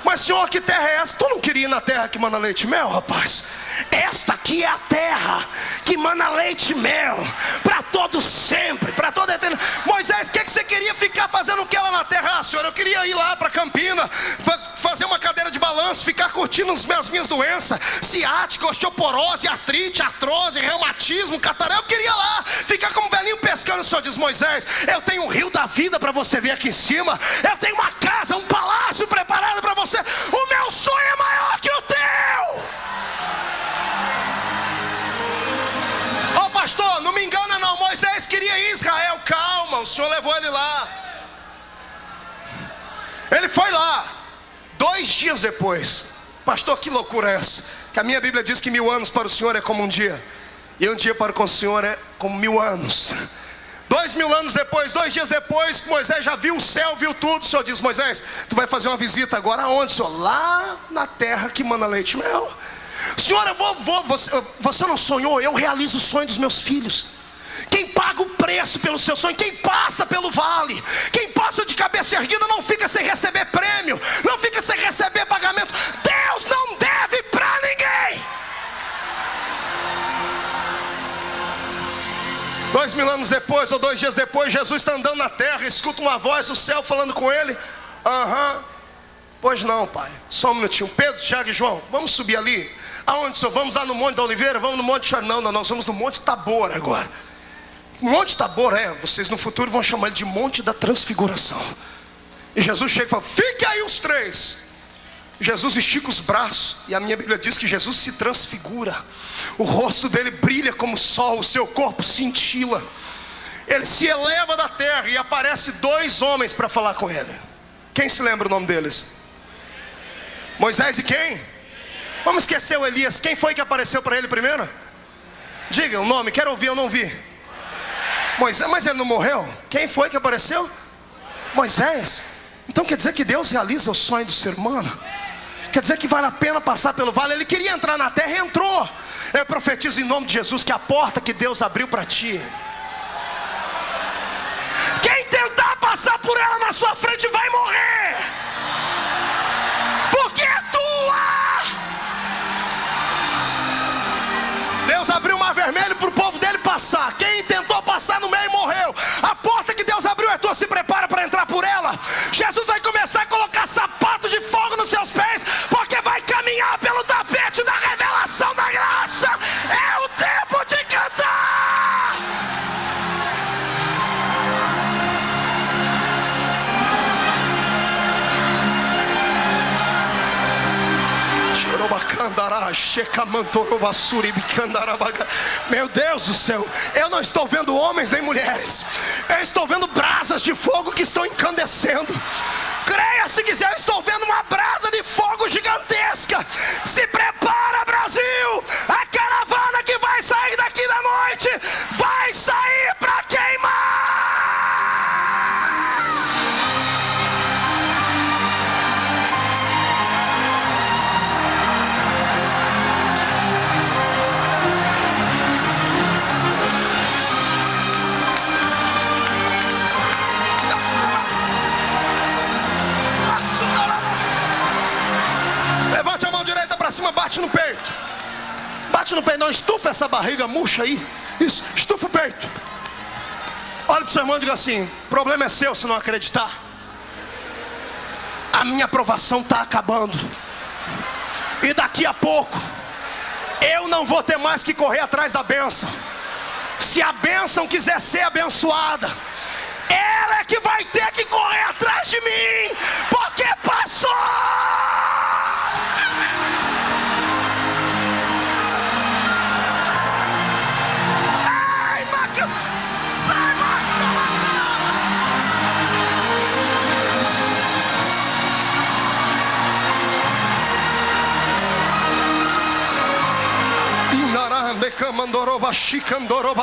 Mas Senhor, que terra é essa? Tu não queria ir na terra que mana leite e mel, rapaz? Esta aqui é a terra que mana leite e mel, para todo sempre, para toda a eternidade. Moisés, o que você queria ficar fazendo o que lá na terra? Ah, Senhor, eu queria ir lá para Campina, fazer uma cadeira de balanço, ficar curtindo as minhas doenças, ciática, osteoporose, artrite, artrose, reumatismo, cataré. Eu queria lá, ficar como velhinho pescando. O Senhor diz, Moisés, eu tenho um rio da vida para você ver aqui em cima. Eu tenho uma casa, um palácio preparado para você. O meu sonho é maior que o teu. Ô pastor, não me engana não, Moisés queria ir em Israel. Calma, o Senhor levou ele lá. Ele foi lá. 2 dias depois. Pastor, que loucura é essa? Que a minha Bíblia diz que 1000 anos para o Senhor é como um dia, e um dia para o Senhor é como 1000 anos. 2000 anos depois, 2 dias depois, Moisés já viu o céu, viu tudo. O Senhor diz, Moisés, tu vai fazer uma visita agora aonde, Senhor? Lá na terra que mana leite e mel. Senhor, você não sonhou? Eu realizo o sonho dos meus filhos. Quem paga o preço pelo seu sonho, quem passa pelo vale, quem passa de cabeça erguida, não fica sem receber prêmio, não fica sem receber pagamento. Deus não deve para ninguém. 2000 anos depois, ou 2 dias depois, Jesus está andando na terra, escuta uma voz do céu falando com ele. Pois não, pai, só um minutinho. Pedro, Tiago e João, vamos subir ali. Aonde, Senhor? Vamos lá no Monte da Oliveira? Vamos no Monte... Não, nós vamos no Monte Tabor agora. Monte Tabor, vocês no futuro vão chamar ele de Monte da Transfiguração. E Jesus chega e fala, fique aí os 3. Jesus estica os braços, e a minha Bíblia diz que Jesus se transfigura. O rosto dele brilha como o sol, o seu corpo cintila. Ele se eleva da terra e aparece 2 homens para falar com ele. Quem se lembra o nome deles? Moisés e quem? Vamos esquecer o Elias. Quem foi que apareceu para ele primeiro? Diga o nome, quero ouvir, eu não vi. Moisés, mas ele não morreu? Quem foi que apareceu? Moisés. Então quer dizer que Deus realiza o sonho do ser humano? Quer dizer que vale a pena passar pelo vale? Ele queria entrar na terra e entrou. Eu profetizo em nome de Jesus que a porta que Deus abriu para ti, quem tentar passar por ela na sua frente vai morrer, porque é tua. Deus abriu o mar vermelho para o povo dele passar. Quem tentou passar no meio morreu. A porta que Deus abriu é tua, se prepara para entrar por ela. Jesus vai começar a colocar sapato de fogo nos seus pés, porque vai caminhar pelo tapete da revelação da graça. É o tempo de cantar. Meu Deus do céu, eu não estou vendo homens nem mulheres, eu estou vendo brasas de fogo que estão incandescendo. Creia se quiser, eu estou vendo uma brasa de fogo gigantesca. Se prepara, Brasil, a caravana que vai sair daqui da noite vai sair para queimar. bate no peito. Bate no peito, não, estufa essa barriga murcha aí. Isso, estufa o peito. Olha para o seu irmão e diga assim: o problema é seu se não acreditar. A minha aprovação está acabando. E daqui a pouco eu não vou ter mais que correr atrás da bênção. Se a bênção quiser ser abençoada, ela é que vai ter que correr atrás de mim, porque passou.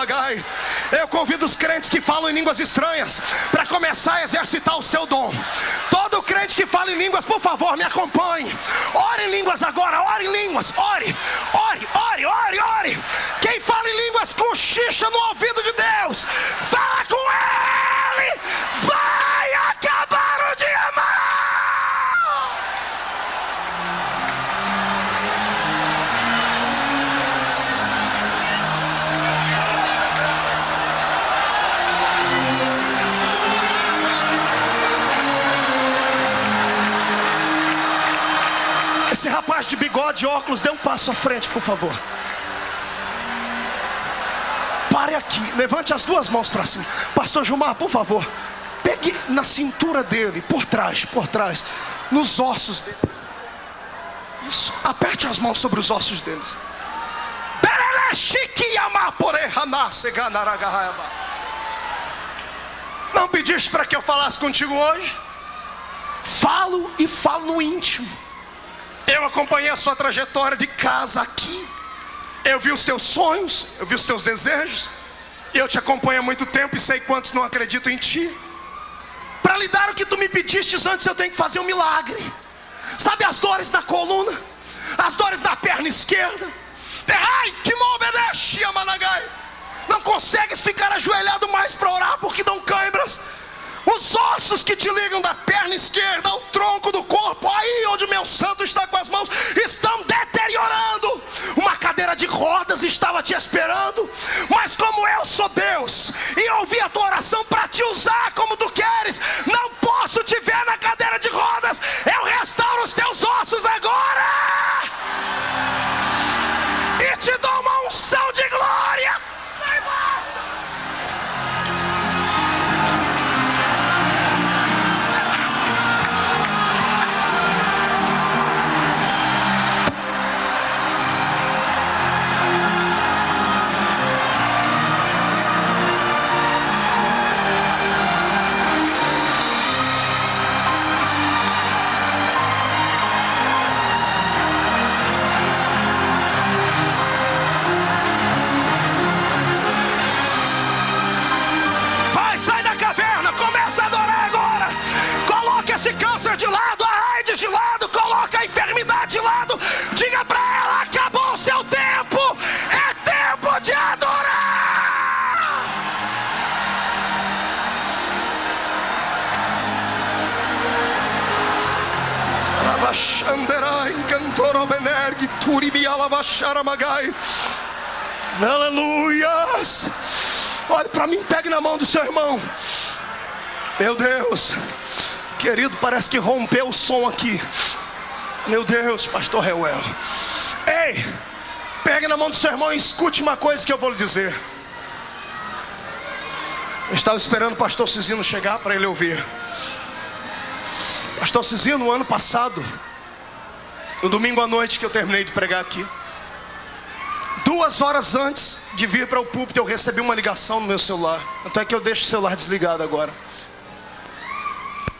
Ai, eu convido os crentes que falam em línguas estranhas para começar a exercitar o seu dom. Todo crente que fala em línguas, por favor, me acompanhe. Ore em línguas agora, ore em línguas. Ore, ore, ore, ore, ore. Quem fala em línguas, cochicha no ouvido de Deus. Fala com Ele. Vai acabar o dia mal. Esse rapaz de bigode e óculos, dê um passo à frente, por favor. Pare aqui, levante as duas mãos para cima. Pastor Gilmar, por favor, pegue na cintura dele, por trás, nos ossos dele. Isso, aperte as mãos sobre os ossos deles. Não pediste para que eu falasse contigo hoje? Falo e falo no íntimo. Eu acompanhei a sua trajetória de casa aqui. Eu vi os teus sonhos, eu vi os teus desejos. Eu te acompanho há muito tempo e sei quantos não acreditam em ti. Para lhe dar o que tu me pedistes antes, eu tenho que fazer um milagre. Sabe as dores da coluna? As dores da perna esquerda? Ai, que mal obedece, Amanagai. Não consegues ficar ajoelhado mais para orar porque dão câimbras. Os ossos que te ligam da perna esquerda ao tronco do corpo, aí onde meu santo está com as mãos, estão deteriorando. Uma cadeira de rodas estava te esperando, mas como eu sou Deus e ouvi a tua oração para te usar como tu queres, não posso te ver na cadeira de rodas. Eu restauro os teus ossos agora e te dou uma unção de glória. De lado, a AIDS de lado, coloca a enfermidade de lado, diga para ela: acabou o seu tempo, é tempo de adorar. Aleluias. Olhe para mim, pegue na mão do seu irmão. Meu Deus, querido, parece que rompeu o som aqui. Meu Deus, pastor Reuel. Ei, pegue na mão do seu irmão e escute uma coisa que eu vou lhe dizer. Eu estava esperando o pastor Cizino chegar para ele ouvir. Pastor Cizino, no ano passado, no domingo à noite que eu terminei de pregar aqui, 2 horas antes de vir para o púlpito, eu recebi uma ligação no meu celular. Até que eu deixo o celular desligado agora.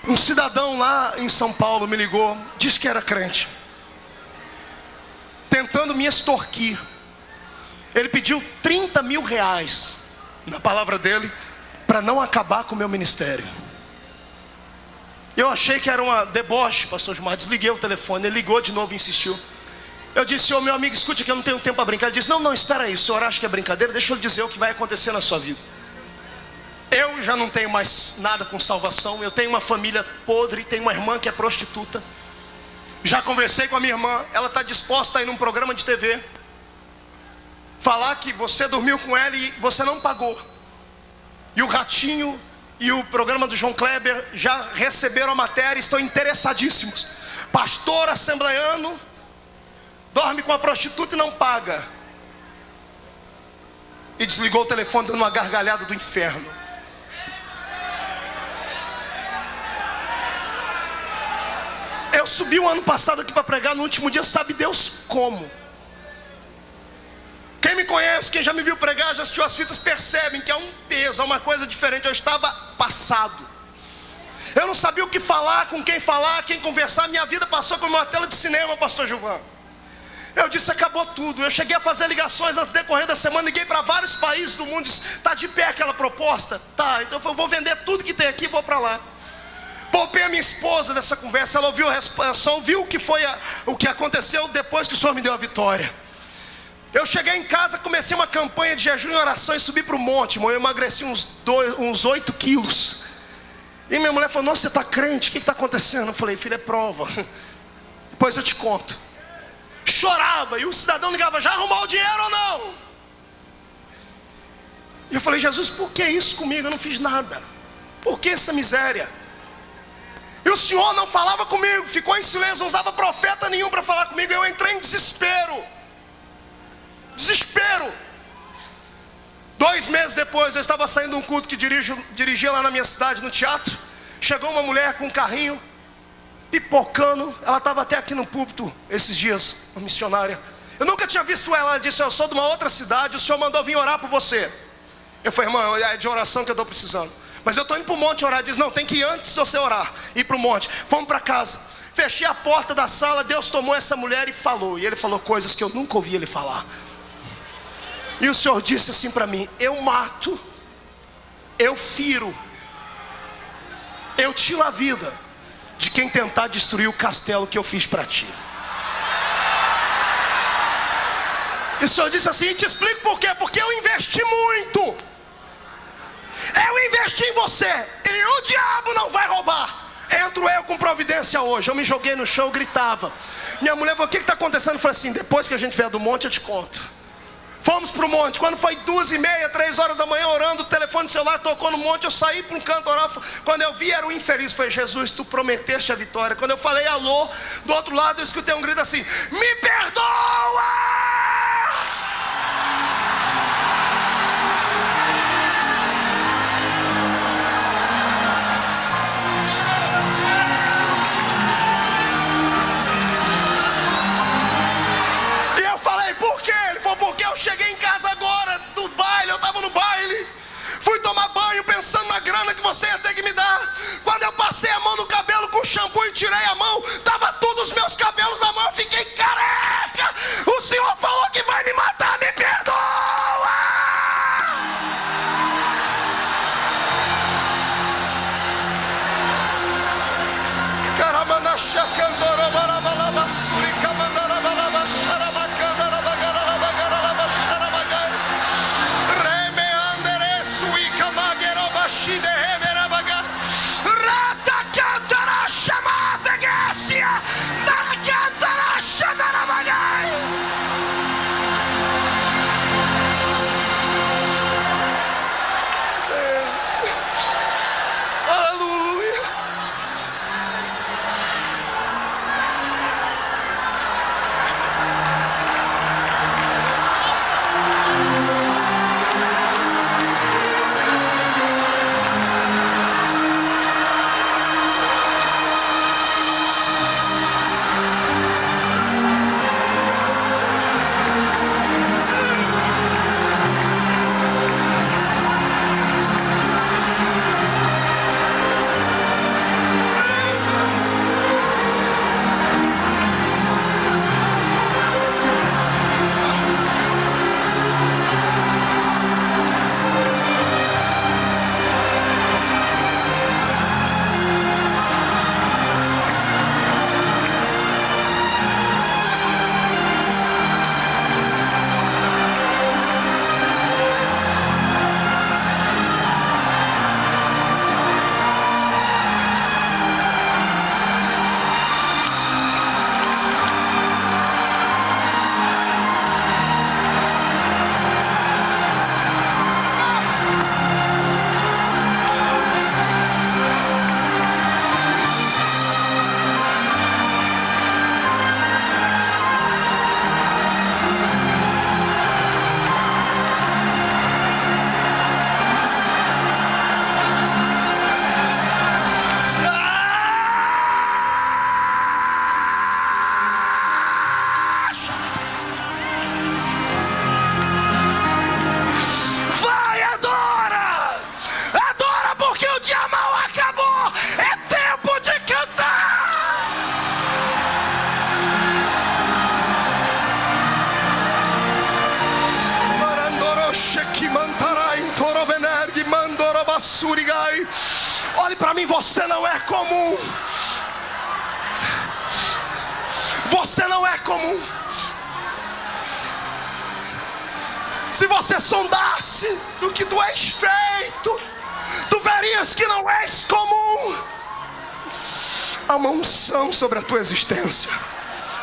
Um cidadão lá em São Paulo me ligou, disse que era crente, tentando me extorquir. Ele pediu 30 mil reais, na palavra dele, para não acabar com o meu ministério. Eu achei que era uma deboche, pastor Gilmar, desliguei o telefone. Ele ligou de novo e insistiu. Eu disse: ô meu amigo, escute que eu não tenho tempo para brincar. Ele disse: não, espera aí, o senhor acha que é brincadeira? Deixa eu lhe dizer o que vai acontecer na sua vida. Eu já não tenho mais nada com salvação. Eu tenho uma família podre, tenho uma irmã que é prostituta. Já conversei com a minha irmã, ela está disposta a ir num programa de TV, falar que você dormiu com ela e você não pagou. E o Ratinho e o programa do João Kleber já receberam a matéria e estão interessadíssimos. Pastor assembleiano dorme com a prostituta e não paga. E desligou o telefone dando uma gargalhada do inferno. Eu subi o ano passado aqui para pregar, no último dia, sabe Deus como. Quem me conhece, quem já me viu pregar, já assistiu as fitas, percebem que há um peso, há uma coisa diferente. Eu estava passado. Eu não sabia o que falar, com quem falar, quem conversar. Minha vida passou como uma tela de cinema, pastor Gilvan. Eu disse, acabou tudo. Eu cheguei a fazer ligações no decorrer da semana, liguei para vários países do mundo, disse, está de pé aquela proposta? Tá, então eu vou vender tudo que tem aqui e vou para lá. Poupei a minha esposa dessa conversa, ela ouviu, só ouviu o que aconteceu depois que o Senhor me deu a vitória. Eu cheguei em casa, comecei uma campanha de jejum e oração e subi para o monte, irmão. Eu emagreci uns 8 quilos. E minha mulher falou, nossa, você está crente, o que está acontecendo? Eu falei, filho, é prova. Depois eu te conto. Chorava, e o cidadão ligava, já arrumou o dinheiro ou não? E eu falei, Jesus, por que isso comigo? Eu não fiz nada. Por que essa miséria? E o Senhor não falava comigo, ficou em silêncio, não usava profeta nenhum para falar comigo. Eu entrei em desespero. Desespero. 2 meses depois, eu estava saindo de um culto que dirigia lá na minha cidade, no teatro. Chegou uma mulher com um carrinho, pipocando. Ela estava até aqui no púlpito esses dias, uma missionária. Eu nunca tinha visto ela. Ela disse, eu sou de uma outra cidade, o Senhor mandou vir orar por você. Eu falei, irmão, é de oração que eu estou precisando. Mas eu estou indo para o monte orar. Diz, não, tem que ir antes de você orar, ir para o monte. Fomos para casa. Fechei a porta da sala, Deus tomou essa mulher e falou. E Ele falou coisas que eu nunca ouvi Ele falar. E o Senhor disse assim para mim, eu mato, eu firo, eu tiro a vida de quem tentar destruir o castelo que eu fiz para ti. E o Senhor disse assim, e te explico por quê. Porque eu investi muito. Eu investi em você, e o diabo não vai roubar. Entro eu com providência hoje. Eu me joguei no chão, eu gritava. Minha mulher falou, o que está acontecendo? Eu falei assim, depois que a gente vier do monte eu te conto. Fomos para o monte. Quando foi 2h30, 3 horas da manhã orando, o telefone celular tocou no monte. Eu saí para um canto orar. Quando eu vi era o infeliz. Falei, Jesus, tu prometeste a vitória. Quando eu falei alô, do outro lado eu escutei um grito assim, me perdoa! Porque eu cheguei em casa agora do baile, eu estava no baile, fui tomar banho pensando na grana que você ia ter que me dar. Quando eu passei a mão no cabelo com shampoo e tirei a mão, estava todos os meus cabelos na mão, eu fiquei careca. O Senhor falou que vai me matar, me perdoa! Rata cantara chamada Gácia, Mara cantara chamada Surigai. Olhe para mim, você não é comum. Você não é comum. Se você sondasse do que tu és feito, tu verias que não és comum. Há uma unção sobre a tua existência.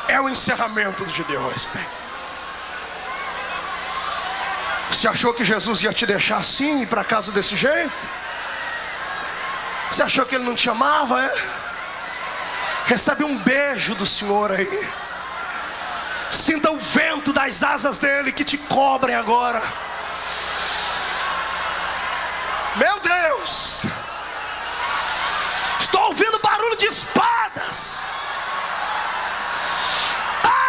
É o encerramento do Gideões. Você achou que Jesus ia te deixar assim, ir para casa desse jeito? Você achou que Ele não te amava, é? Recebe um beijo do Senhor aí. Sinta o vento das asas dEle que te cobrem agora. Meu Deus! Estou ouvindo barulho de espadas.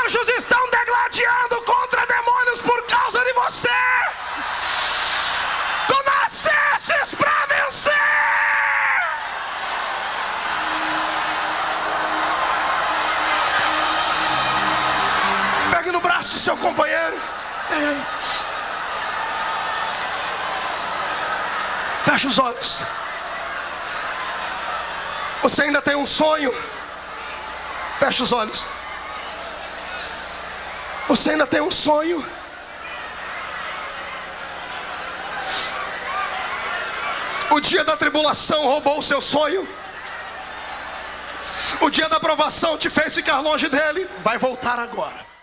Anjos estão degladiando contra demônios por causa de você. Tu nascestes para vencer. Pegue no braço do seu companheiro. Feche os olhos. Você ainda tem um sonho? Feche os olhos. Você ainda tem um sonho? O dia da tribulação roubou o seu sonho. O dia da provação te fez ficar longe dele. Vai voltar agora.